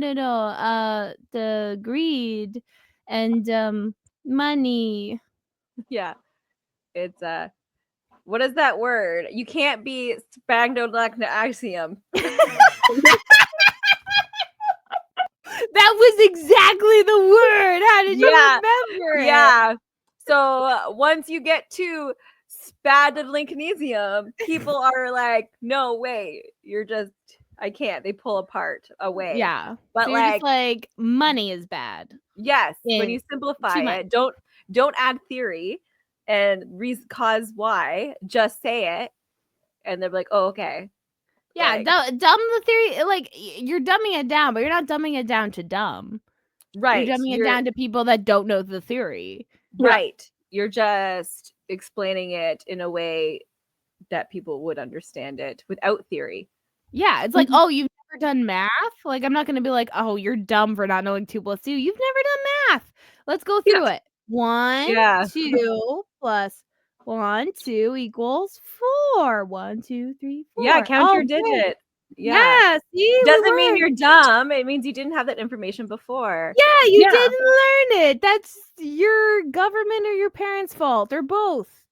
The greed and money. Yeah. It's what is that word? You can't be spagnolagnasium. That was exactly the word. How did you remember it? Yeah. So once you get to spadolinchnesium, people are like, no way. You're just I can't. They pull apart away. Yeah. But So you're just like, money is bad. yes, when And you simplify too much. it, don't add theory and cause why, just say it. And they're like, oh, okay. Yeah, Like, dumb the theory. Like, you're dumbing it down, but you're not dumbing it down to dumb. right. You're dumbing it down to people that don't know the theory. Right. You're just explaining it in a way that people would understand it without theory. Yeah, it's like, oh, you've never done math? Like, I'm not going to be like, oh, you're dumb for not knowing 2 + 2. You've never done math. Let's go through it. 1, Yeah. 2 plus 1, 2 equals 4. 1, 2, 3, 4. Yeah, count your great. digits. Yeah. Yeah, see, Doesn't mean you're dumb. It means you didn't have that information before. Yeah, you Yeah. didn't learn it. That's your government or your parents' fault, or both.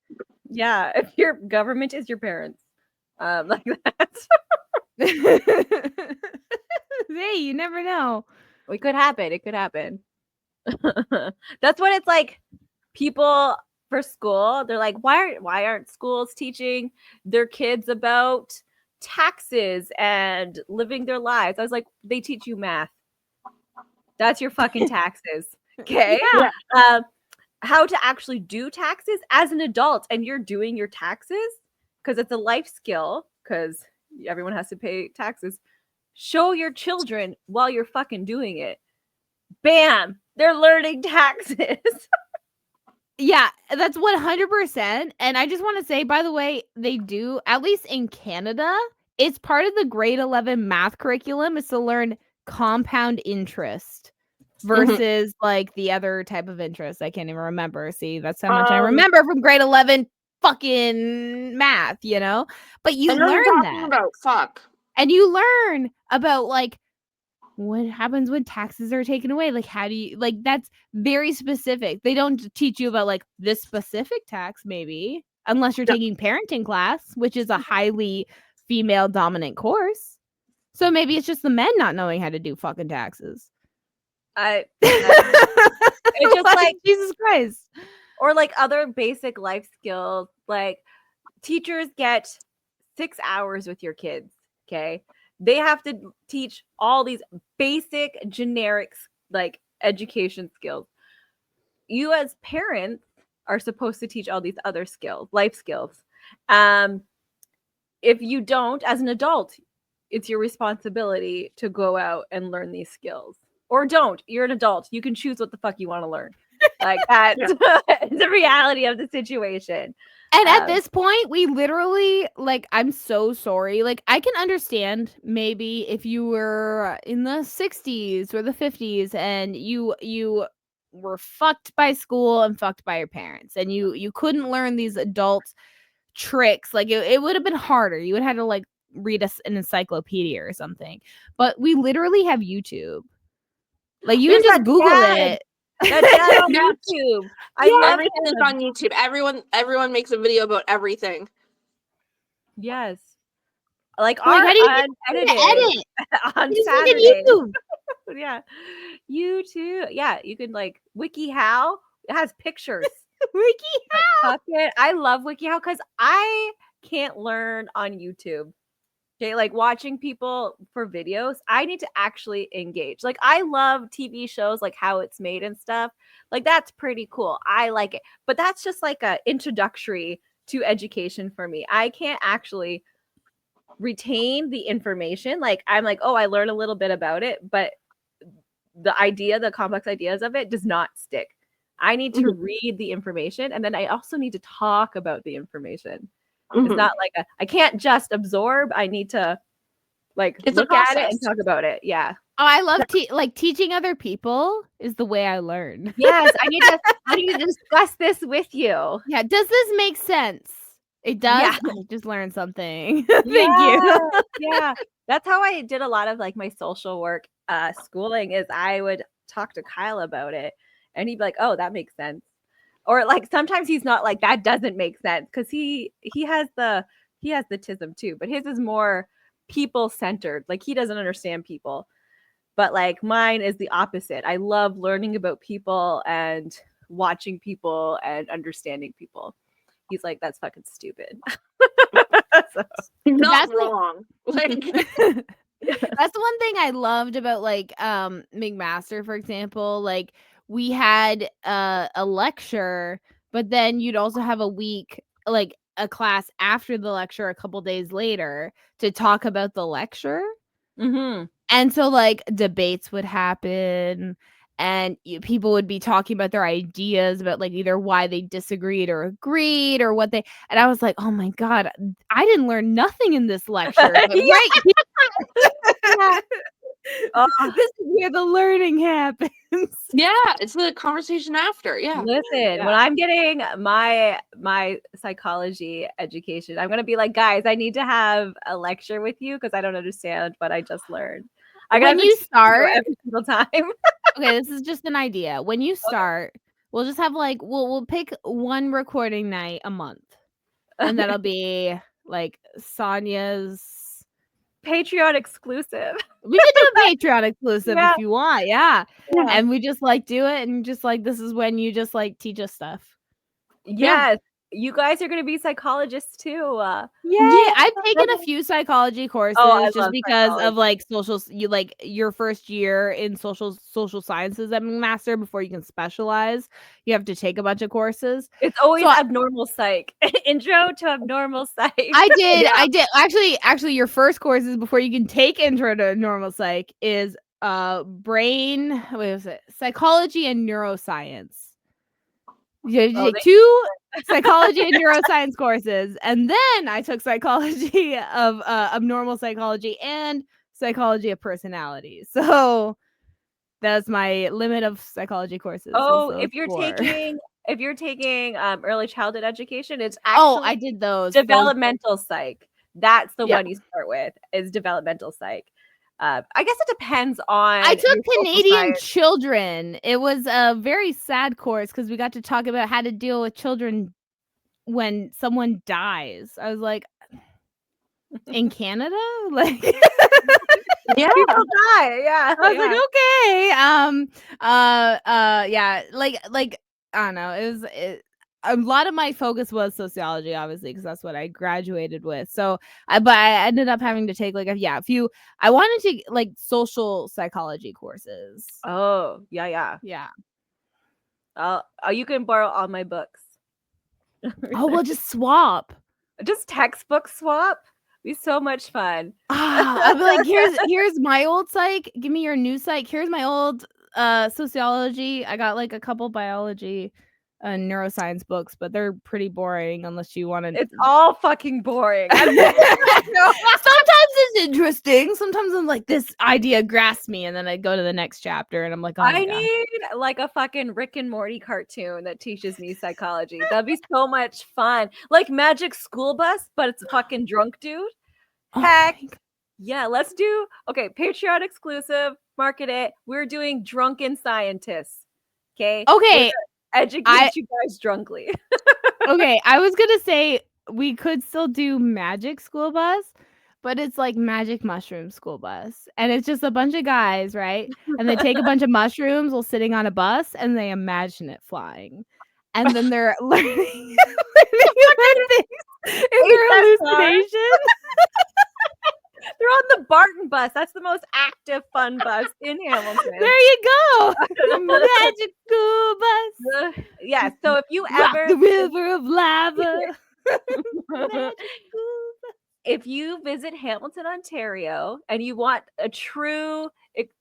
Yeah, if your government is your parents. Like that. Hey, you never know. It could happen. It could happen. That's what it's like. People for school, they're like, why aren't schools teaching their kids about taxes and living their lives? I was like, they teach you math. That's your fucking taxes. Okay. Yeah. How to actually do taxes as an adult, and you're doing your taxes because it's a life skill, because everyone has to pay taxes. Show your children while you're fucking doing it. Bam, they're learning taxes. Yeah, that's 100%. And I just want to say, by the way, they do, at least in Canada, it's part of the grade 11 math curriculum is to learn compound interest versus like the other type of interest. I can't even remember. See, that's how much I remember from grade 11 fucking math, you know? But you learn that. About, fuck. And you learn about like what happens when taxes are taken away. Like, how do you, like, that's very specific. They don't teach you about like this specific tax, maybe, unless you're taking parenting class, which is a highly female dominant course. So maybe it's just the men not knowing how to do fucking taxes. It's just like Jesus Christ. Or like other basic life skills. Like teachers get 6 hours with your kids. Okay. They have to teach all these basic generics, like education skills. You as parents are supposed to teach all these other skills, life skills. If you don't, as an adult, it's your responsibility to go out and learn these skills. Or don't. You're an adult. You can choose what the fuck you want to learn. Like that's the reality of the situation. And at this point, we literally, like, I'm so sorry. Like, I can understand maybe if you were in the 60s or the 50s and you were fucked by school and fucked by your parents and you couldn't learn these adult tricks. Like, it would have been harder. You would have had to, like, read an encyclopedia or something. But we literally have YouTube. Like, you can just Google it. That's on YouTube. I love everything is on YouTube. Everyone makes a video about everything. Yes. Like how do you edit on Saturday. YouTube. Yeah. YouTube. Yeah, you can like WikiHow. It has pictures. WikiHow. I love WikiHow because I can't learn on YouTube. Okay, like watching people for videos, I need to actually engage. Like I love TV shows, like how it's made and stuff. Like that's pretty cool. I like it. But that's just like a introductory to education for me. I can't actually retain the information. Like I'm like, oh, I learned a little bit about it, but the complex ideas of it does not stick. I need to read the information, and then I also need to talk about the information. It's not like I can't just absorb. I need to like look at it and talk about it. Yeah. Oh, I love teaching other people is the way I learn. Yes, I need to discuss this with you. Yeah, does this make sense? It does? Yeah. I just learned something. Thank you. Yeah. That's how I did a lot of like my social work schooling is I would talk to Kyle about it and he'd be like, "Oh, that makes sense." Or like sometimes he's not like that doesn't make sense because he has the tism too, but his is more people centered. Like he doesn't understand people. But like mine is the opposite. I love learning about people and watching people and understanding people. He's like, that's fucking stupid. So, Not That's the- wrong. Like, That's the one thing I loved about like McMaster, for example. Like we had a lecture, but then you'd also have a week, like a class after the lecture a couple days later to talk about the lecture. mhm. And so like debates would happen and people would be talking about their ideas about like either why they disagreed or agreed or what they, and I was like, oh my God, I didn't learn nothing in this lecture. But right Yeah. Oh, this is where the learning happens. yeah, it's the conversation after. Yeah. listen, when I'm getting my psychology education, I'm gonna be like, guys, I need to have a lecture with you because I don't understand what I just learned. I When you start, every single time. okay, this is just an idea. When you start, we'll just have like we'll pick one recording night a month, and that'll be like Sonia's. Patreon exclusive. We could do a Patreon exclusive Yeah. if you want, yeah. Yeah. And we just like do it, and just like this is when you just like teach us stuff. Yes, you guys are gonna be psychologists too. Yeah, I've taken a few psychology courses I just love because psychology. of like you like your first year in social sciences at McMaster before you can specialize. You have to take a bunch of courses. It's always So abnormal psych. Intro to abnormal psych. I did. Yeah. I did. Actually, your first courses before you can take intro to normal psych is brain. What was it? Psychology and neuroscience. You have to take 2 psychology and neuroscience courses, and then I took psychology of abnormal psychology and psychology of personality. So that's my limit of psychology courses. Oh, is if you're 4. taking early childhood education, it's actually I did those. developmental psych. That's the Yeah. one you start with is developmental psych. I guess it depends on. I took your social Canadian science. children. It was a very sad course because we got to talk about how to deal with children when someone dies. I was like, in Canada? Like, Yeah. People die. Yeah. I was like, okay. Yeah, like I don't know. A lot of my focus was sociology, obviously, because that's what I graduated with. So, but I ended up having to take like a few. I wanted to like social psychology courses. Oh, yeah. Yeah. You can borrow all my books. Oh, we'll just swap. Just textbook swap. Be so much fun. I'll be like, here's my old psych. Give me your new psych. Here's my old sociology. I got like a couple biology and neuroscience books, but they're pretty boring unless you want to. It's all fucking boring. Sometimes it's interesting. Sometimes I'm like, this idea grasps me, and then I go to the next chapter, and I'm like, oh my I God. need like a fucking Rick and Morty cartoon that teaches me psychology. That'd be so much fun. Like Magic School Bus, but it's a fucking drunk dude. Oh Heck my God. yeah, let's do Patreon exclusive, market it. We're doing drunken scientists. Okay. Okay. Educate you guys drunkly. Okay, I was gonna say we could still do Magic School Bus, but it's like Magic Mushroom School Bus, and it's just a bunch of guys, right? And they take a bunch of mushrooms while sitting on a bus, and they imagine it flying, and then they're learning about things in their hallucination. They're on the Barton bus. That's the most active, fun bus in Hamilton. There you go. The Magic School Bus. Yeah. So if you Rock ever the river of lava. Magic School Bus. If you visit Hamilton, Ontario, and you want a true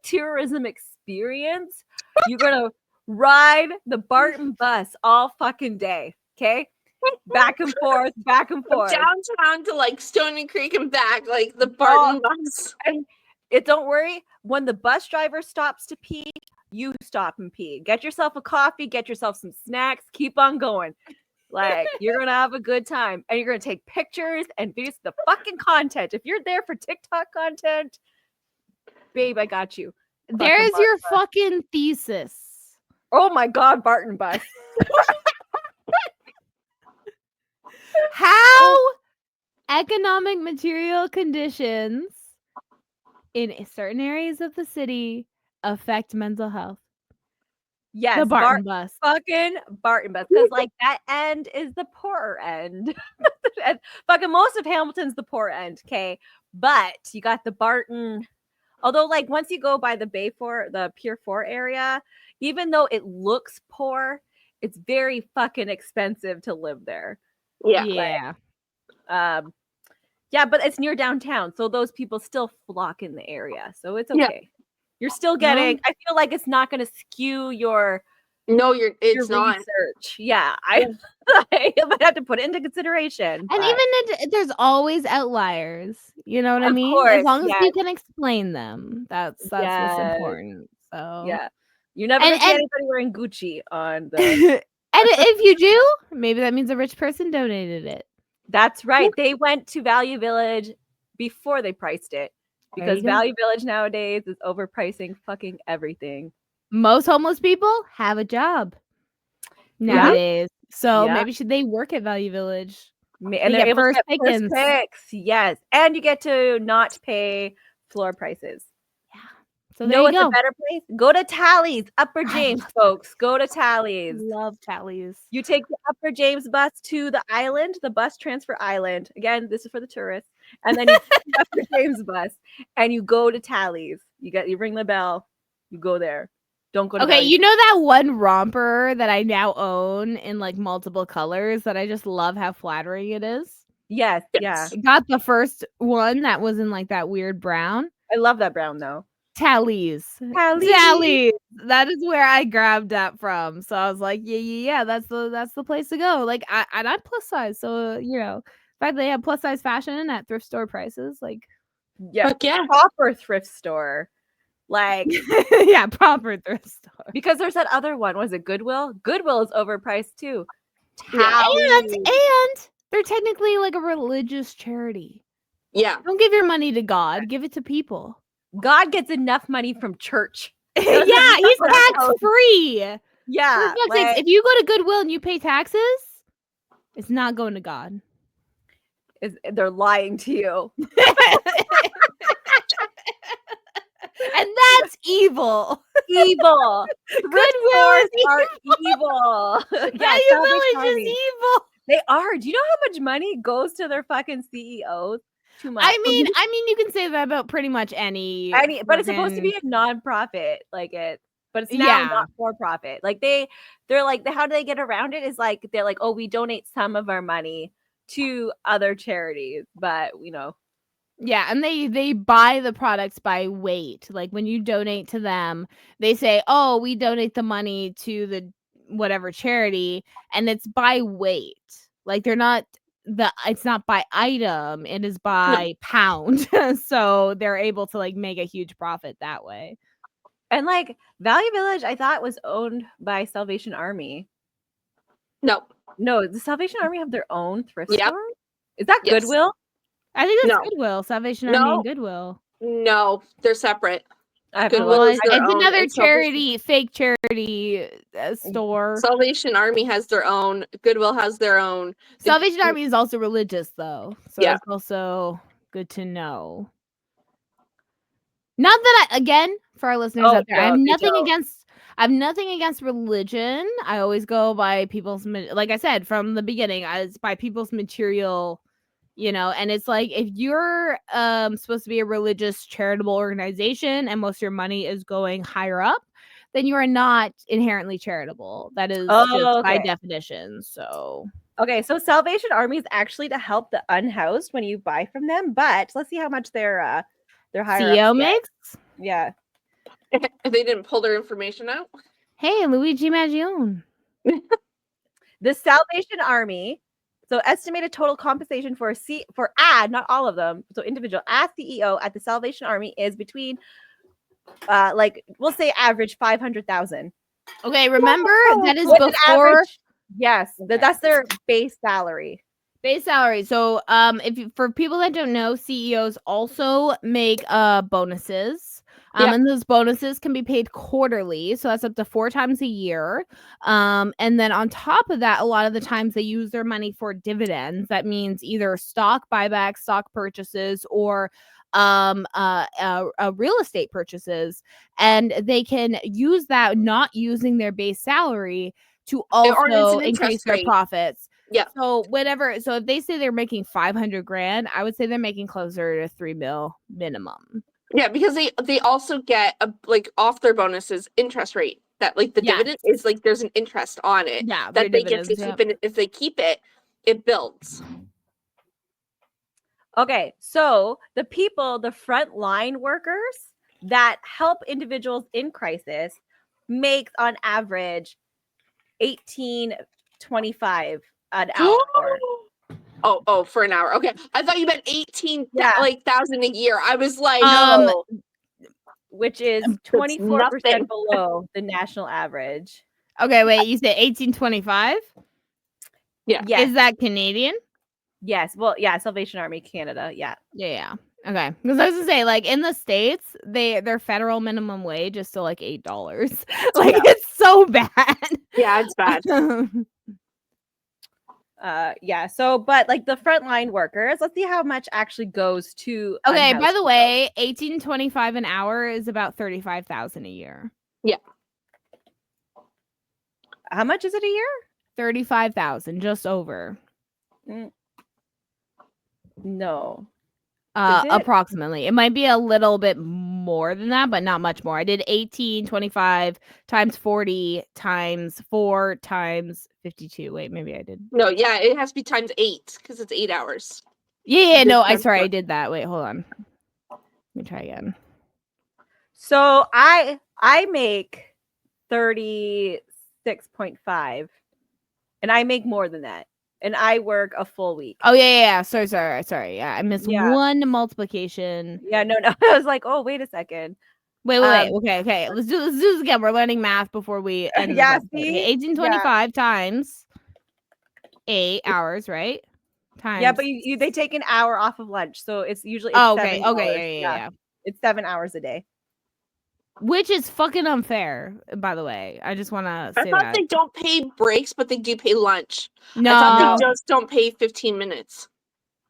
tourism experience, you're gonna ride the Barton bus all fucking day. Okay, back and forth. Downtown to like Stony Creek and back, like the Barton bus. And Don't worry. When the bus driver stops to pee, you stop and pee. Get yourself a coffee, get yourself some snacks, keep on going. Like, you're gonna have a good time, and you're gonna take pictures and videos of the fucking content. If you're there for TikTok content, babe, I got you. There's your fucking thesis. Oh my god, Barton bus. How economic material conditions in certain areas of the city affect mental health. Yes, The Barton bus. Fucking Barton bus. Because like that end is the poorer end. And fucking most of Hamilton's the poor end, okay? But you got the Barton. Although, like, once you go by the the Pier 4 area, even though it looks poor, it's very fucking expensive to live there. Yeah. Yeah, but it's near downtown, so those people still flock in the area, so it's okay. Yeah. You're still getting. I feel like it's not going to skew your. No, it's your not. research. Yeah, I might have to put it into consideration. And but... even there's always outliers. You know what I mean? Course, as long as you can explain them, that's what's important. So yeah, you never see anybody wearing Gucci on the. And if you do, maybe that means a rich person donated it. That's right. They went to Value Village before they priced it because Value Village nowadays is overpricing fucking everything. Most homeless people have a job nowadays. So maybe should they work at Value Village? And they're able to get first picks. Yes. And you get to not pay floor prices. Yeah. So there you go. What's a better place? Go to Tally's, Upper James, folks. Go to Tally's. Love Tally's. You take the Upper James bus to the island, the bus transfer island. Again, this is for the tourists. And then you take the Upper James bus and you go to Tally's. You ring the bell. You go there. Don't go to Okay, you know that one romper that I now own in like multiple colors that I just love how flattering it is? Yes. Yeah. I got the first one that was in like that weird brown. I love that brown though. Tally's. That is where I grabbed that from. So I was like, yeah, that's the place to go. Like I'm plus size, so you know, the fact they have plus size fashion at thrift store prices, like proper thrift store. Like proper thrift store. Because there's that other one. Was it Goodwill? Goodwill is overpriced too. And they're technically like a religious charity. Yeah. Don't give your money to God. Give it to people. God gets enough money from church. He's tax free. Yeah. If you go to Goodwill and you pay taxes, it's not going to God. They're lying to you. And that's evil. Evil. Goodwill are evil. Value Village is evil. They are. Do you know how much money goes to their fucking CEOs? Too much. I mean, you can say that about pretty much any, but it's supposed to be a nonprofit, but it's now not for profit. Like they're like, how do they get around it? Is like they're like, oh, we donate some of our money to other charities, but you know. Yeah, and they buy the products by weight. Like when you donate to them, they say, "Oh, we donate the money to the whatever charity," and it's by weight. Like it's not by item, it is by pound. So they're able to like make a huge profit that way. And like Value Village, I thought was owned by Salvation Army. No, the Salvation Army have their own thrift store. Is that Goodwill? I think that's Goodwill. Salvation Army and Goodwill. No, they're separate. Goodwill it's another charity, fake charity store. Salvation Army has their own. Goodwill has their own. Salvation Army is also religious, though, so it's also good to know. Not that again, for our listeners out there, I have nothing against religion. I always go by people's, like I said from the beginning, it's by people's material. You know, and it's like if you're supposed to be a religious charitable organization and most of your money is going higher up, then you are not inherently charitable. That is just by definition. So so Salvation Army is actually to help the unhoused when you buy from them, but let's see how much their higher CEO makes. Yeah. If they didn't pull their information out. Hey, Luigi Mangione. The Salvation Army So estimated total compensation for not all of them. So individual CEO at the Salvation Army is between we'll say average 500,000. Okay, remember that is With an before. average, yes, that's their base salary. Base salary. So, for people that don't know, CEOs also make bonuses. And those bonuses can be paid quarterly, so that's up to 4 times a year. And then on top of that, a lot of the times they use their money for dividends. That means either stock buybacks, stock purchases, or real estate purchases, and they can use that not using their base salary to also increase their profits. Yeah. So if they say they're making 500 grand, I would say they're making closer to 3 mil minimum. Yeah, because they also get off their bonuses interest rate. That the dividend is there's an interest on it. Yeah, that they get to keep it. If they keep it, it builds. Okay, so the frontline workers that help individuals in crisis makes on average $18.25 an hour. Oh, for an hour. Okay, I thought you meant 18,000 a year. I was like, no, which is 24% below the national average. Okay, wait, you said 18.25? Yeah. Yes. Is that Canadian? Yes. Well, yeah, Salvation Army Canada. Yeah. Yeah. Okay. Because I was gonna say, in the States, their federal minimum wage is still $8. It's so bad. Yeah, it's bad. Yeah. So, but the frontline workers, let's see how much actually goes to. Okay. By the way, $18.25 an hour is about $35,000 a year. Yeah. How much is it a year? 35,000, just over. No. Approximately. It might be a little bit more than that, but not much more. I did 18.25 times 40 times 4 times 52. Wait, maybe I did. No, yeah, it has to be times 8 because it's 8 hours. Yeah, no, I did that. Wait, hold on. Let me try again. So I make 36.5, and I make more than that. And I work a full week. Oh, yeah. Sorry. Yeah, I missed one multiplication. Yeah, no. I was like, oh, wait a second. Wait. Okay. Let's do this again. We're learning math before we end. Yeah, see? 18.25 times 8 hours, right? Times. Yeah, but they take an hour off of lunch, so it's usually. Okay. Yeah. It's 7 hours a day. Which is fucking unfair, by the way. I just want to say I thought they don't pay breaks, but they do pay lunch. No. I thought they just don't pay 15 minutes.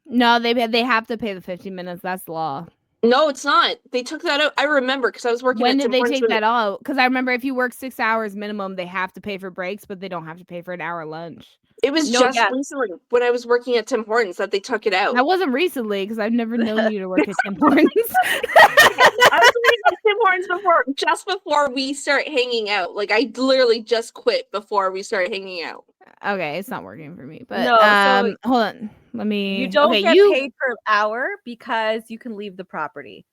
No, they have to pay the 15 minutes. That's law. No, it's not. They took that out. I remember because I was working. When did they take that out? Because I remember if you work 6 hours minimum, they have to pay for breaks, but they don't have to pay for an hour lunch. It was recently when I was working at Tim Hortons that they took it out. That wasn't recently because I've never known you to work at Tim Hortons. I was working at Tim Hortons just before we start hanging out. I literally just quit before we started hanging out. Okay, it's not working for me. But no, so hold on. Let me. You don't get paid per hour because you can leave the property.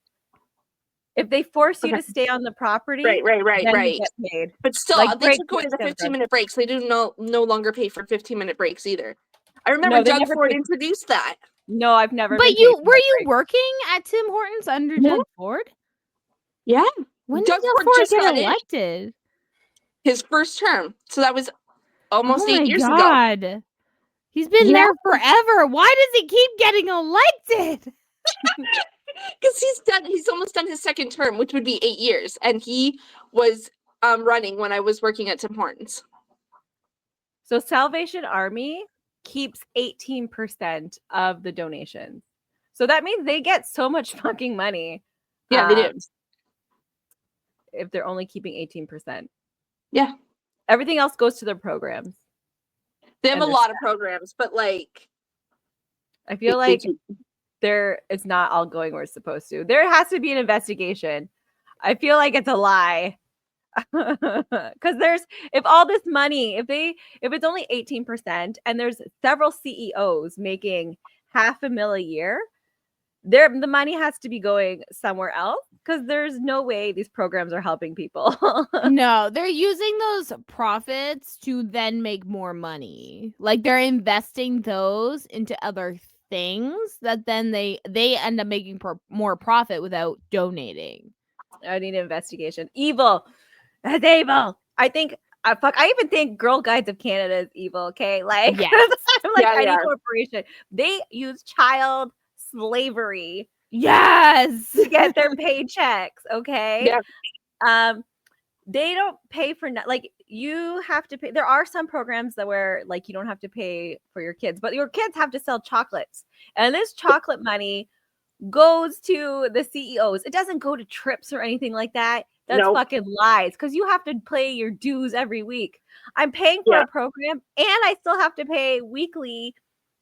If they force you to stay on the property, right. You get paid. But still, they took away the 15-minute breaks. They do no longer pay for 15-minute breaks either. I remember Doug Ford introduced that. No, I've never. But were you working at Tim Hortons under Doug Ford? Yeah. When did Doug Ford get elected? His first term. So that was almost 8 years ago. He's been there forever. Why does he keep getting elected? Because he's almost done his second term, which would be 8 years, and he was running when I was working at Tim Hortons. So Salvation Army keeps 18% of the donations. So that means they get so much fucking money. Yeah, they do. If they're only keeping 18%. Yeah. Everything else goes to their programs. They have a lot of programs, but I feel like it's not all going where it's supposed to. There has to be an investigation. I feel like it's a lie. Because if all this money, if it's only 18% and there's several CEOs making $500,000 a year, the money has to be going somewhere else because there's no way these programs are helping people. No, they're using those profits to then make more money. Like they're investing those into other things that then they end up making more profit without donating. I need an investigation. Evil. That's evil. I think I even think Girl Guides of Canada is evil. Okay, like Yes. I'm like Yeah, they any are. corporation. They use child slavery Yes. to get their paychecks. Okay. Yeah. They don't pay for like you have to pay. There are some programs that where like you don't have to pay for your kids, but your kids have to sell chocolates, and this chocolate money goes to the CEOs. It doesn't go to trips or anything like that. That's Nope. fucking lies because you have to pay your dues every week. I'm paying for Yeah. a program and I still have to pay weekly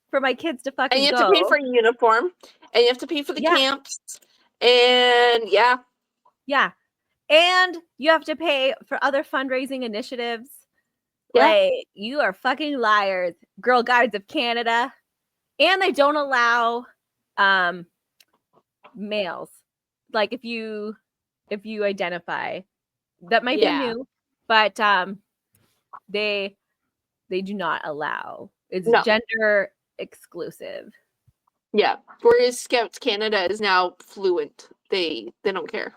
for my kids to fucking And you have go. to pay for a uniform, and you have to pay for the camps, and yeah, and you have to pay for other fundraising initiatives. Yeah. Like you are fucking liars, Girl Guides of Canada, and they don't allow males. Like if you identify, that might be new, but they do not allow. It's gender exclusive. Yeah. Whereas Scouts Canada is now fluent. They don't care.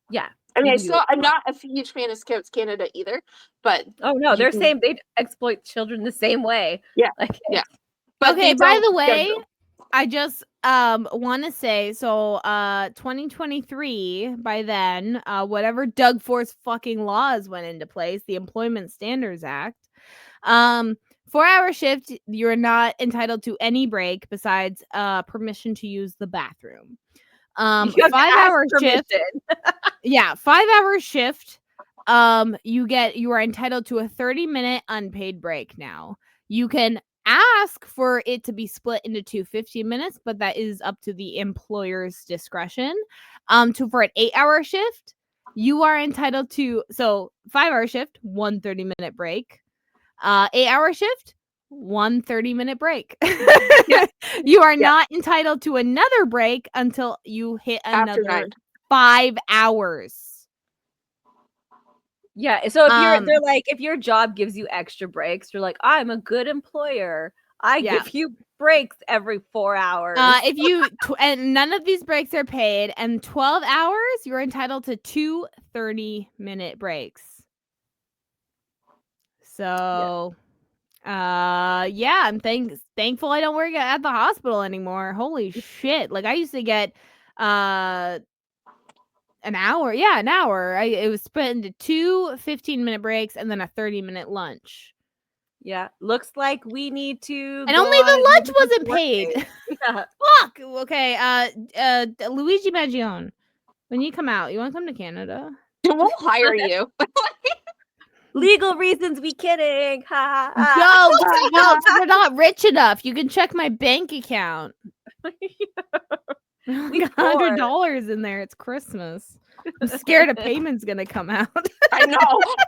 Yeah. I mean, I'm not a huge fan of Scouts Canada either, but oh no, they're saying they exploit children the same way. Yeah. Like, yeah. But okay, by the way, I just want to say, so 2023, by then, whatever Doug Ford's fucking laws went into place, the Employment Standards Act, 4-hour shift, you're not entitled to any break besides permission to use the bathroom. 5-hour shift. Yeah, 5-hour shift. You are entitled to a 30-minute unpaid break now. You can ask for it to be split into 2 15 minutes, but that is up to the employer's discretion. For an 8-hour shift, you are entitled to 5-hour shift, 1 30-minute break. 8-hour shift, 1 30-minute break. You are not entitled to another break until you hit another 5 hours. Yeah. So if they're like, if your job gives you extra breaks, you're like, I'm a good employer. I give you breaks every 4 hours. If you and none of these breaks are paid, and 12 hours, you're entitled to 2 30-minute breaks. So, I'm thankful I don't work at the hospital anymore. Holy shit! Like I used to get, an hour. Yeah, an hour. It was split into 2 15-minute breaks and then a 30-minute lunch. Yeah, looks like we need to. And only the lunch wasn't paid. Yeah. Fuck. Okay. Luigi Mangione, when you come out, you want to come to Canada? We'll hire you. Legal reasons, we kidding. Ha, No, we're not rich enough. You can check my bank account. We got $100 in there. It's Christmas. I'm scared a payment's gonna come out. I know.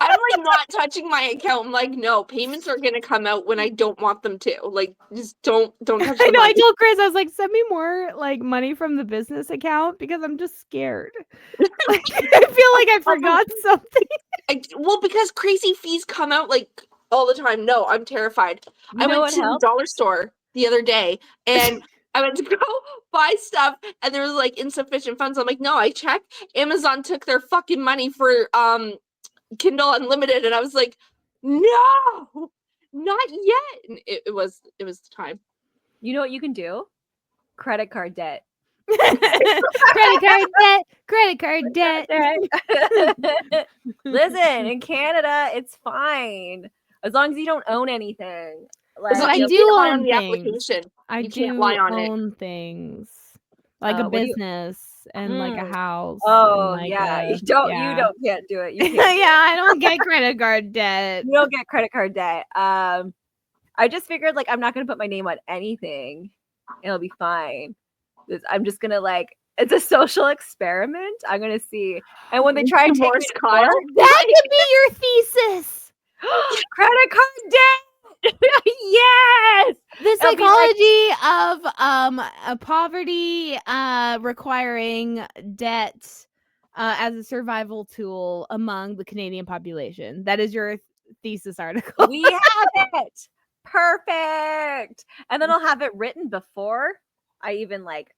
I'm like not touching my account. I'm like, no, payments are gonna come out when I don't want them to. Like, just don't touch. I know. I told Chris, I was like, send me more like money from the business account because I'm just scared. Like, I feel like I forgot something. Well, because crazy fees come out like all the time. No, I'm terrified. I went to the dollar store the other day and I went to go buy stuff and there was like insufficient funds. I'm like, no, I checked. Amazon took their fucking money for Kindle Unlimited, and I was like, no, not yet. And it was the time. You know what you can do? Credit card debt. Credit card debt. Listen, in Canada, it's fine as long as you don't own anything. Like, I do own the application. I do own things like a business and like a house. Oh, like yeah. You can't do it. You can't I don't get credit card debt. You don't get credit card debt. I just figured like I'm not gonna put my name on anything. It'll be fine. I'm just gonna like it's a social experiment. I'm gonna see. And when they try to Kyle, that could be your thesis. Credit card debt. Yes. The It'll be like- psychology of a poverty requiring debt as a survival tool among the Canadian population. That is your thesis article. We have it. Perfect. And then I'll have it written before I even like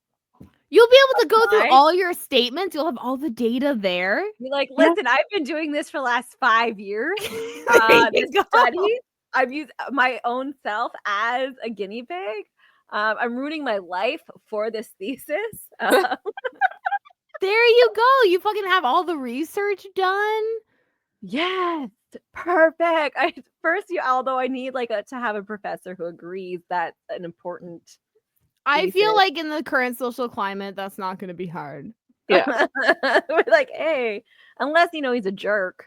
You'll be able to go through apply. all your statements. You'll have all the data there. Be like, listen, I've been doing this for the last 5 years. There you This go. study, I've used my own self as a guinea pig. I'm ruining my life for this thesis. There you go. You fucking have all the research done. Yes, perfect. Although I need like to have a professor who agrees that's an important. I feel thesis. like in the current social climate, that's not going to be hard. Yeah. We're like, hey, unless he's a jerk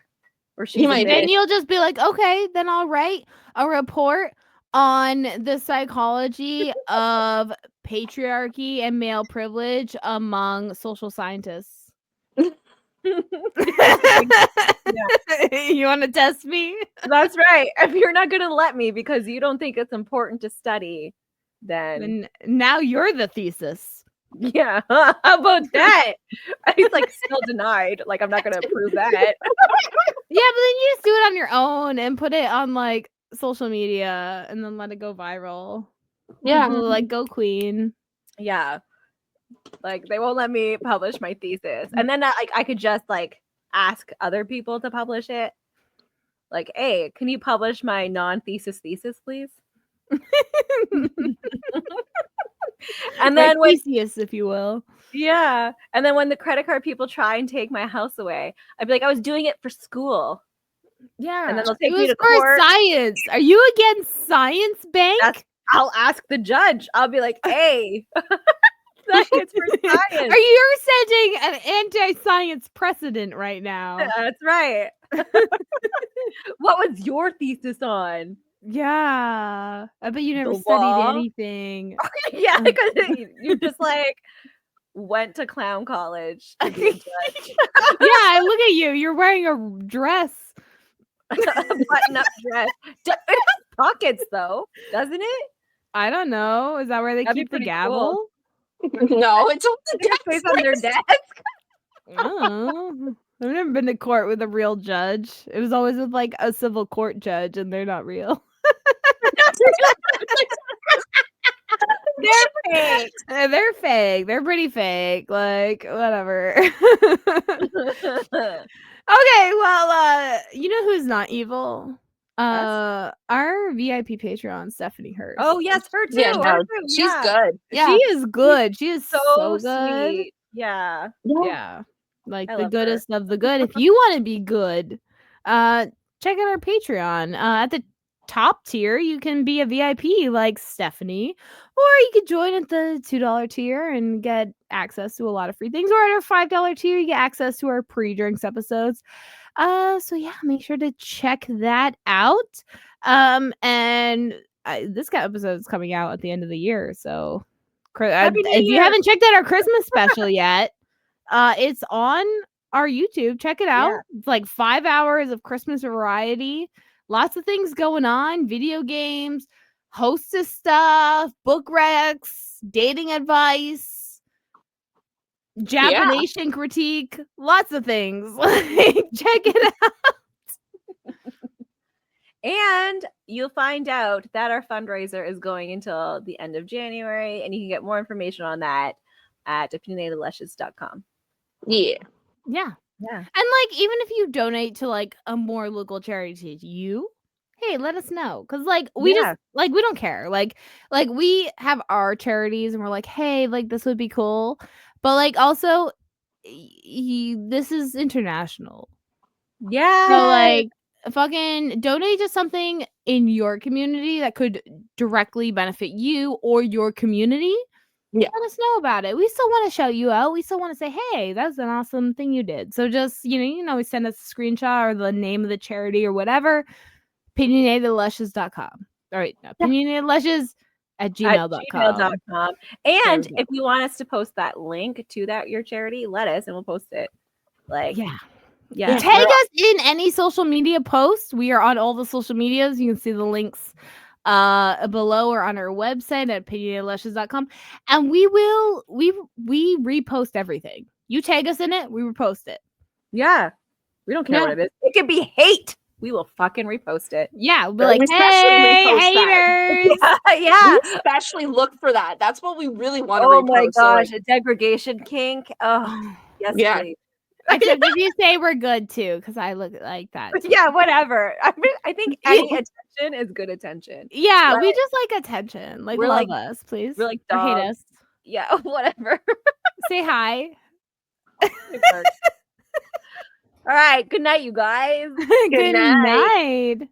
or she's He a might be. Then bitch. you'll just be like, okay, then I'll write a report on the psychology of patriarchy and male privilege among social scientists. You want to test me? That's right. If you're not going to let me because you don't think it's important to study, then And now you're the thesis. yeah. How about that? He's like still denied. Like, I'm not going to approve that. Yeah, but then you just do it on your own and put it on like social media and then let it go viral. Yeah. People are like, go queen. Yeah. Like, they won't let me publish my thesis. And then I could just like ask other people to publish it. Like, hey, can you publish my non-thesis, please? And then when Theseus, if you will. yeah, and then when the credit card people try and take my house away, I'd be like, I was doing it for school. Yeah. And then they'll It take me was to for court. science. Are you against Science Bank? I'll ask the judge. I'll be like, hey, science for science. Are you setting an anti-science precedent right now? That's right. What was your thesis on? Yeah. I bet you never The studied law? anything. Yeah, because you just like went to clown college to be a judge. Yeah, look at you. You're wearing a dress. A button-up dress. It has pockets though, doesn't it? I don't know. Is that where they That'd be keep the pretty gavel? No, it's on the Their face on their desk. Oh, I've never been to court with a real judge. It was always with like a civil court judge, and they're not real. They're fake. They're fake. They're pretty fake. Like whatever. Okay, well, you know who's not evil? Our VIP Patreon, Stephanie Hurst. Oh yes, her too. Yeah, her no, too. she's Yeah. good. Yeah. She is good. She is so good. Sweet. Yeah. Yeah. Like I the love her. goodest of the good. If you want to be good, check out our Patreon. At the top tier, you can be a VIP like Stephanie, or you could join at the $2 tier and get access to a lot of free things. Or at our $5 tier, you get access to our pre-drinks episodes. So yeah, make sure to check that out. And this episode is coming out at the end of the year, so Happy New if you Year. haven't checked out our Christmas special yet, it's on our YouTube. Check it out. Yeah. It's like 5 hours of Christmas variety. Lots of things going on. Video games, hostess stuff, book recs, dating advice, Japanese critique. Lots of things. Like, check it out. And you'll find out that our fundraiser is going until the end of January, and you can get more information on that at opinionatedlushes.com. Yeah. Yeah. Yeah. And like, even if you donate to like a more local charity to you, hey, let us know. Cause like we Yeah. just like we don't care. Like we have our charities and we're like, hey, like this would be cool. But like also this is international. Yeah. So like fucking donate to something in your community that could directly benefit you or your community. Yeah. Let us know about it. We still want to shout you out. We still want to say, hey, that's an awesome thing you did. So just, you know, send us a screenshot or the name of the charity or whatever. Opinionatedlushes.com. All right. Opinionatedlushes at gmail.com. gmail.com. And There we if you want us to post that link to your charity, let us and we'll post it. Like, yeah. Tag us in any social media post. We are on all the social medias. You can see the links below or on our website at opinionedlushes.com. And we repost everything. You tag us in it, we repost it. Yeah. We don't care what it is. It could be hate. We will fucking repost it. Yeah, we'll be We like, especially hey, repost that. haters. Yeah. We especially look for that. That's what we really want to Oh repost. my gosh, So, a degradation kink. Oh, yes, Yeah. please. Except if you say we're good too, because I look like that. Too. Yeah, whatever. I mean, I think any attention is good attention. Yeah, Right? we just like attention. Like, We're love like- us, please. We're like Or hate dogs. us. Yeah, whatever. Say hi. It works. All right. Good night, you guys. Good night. night.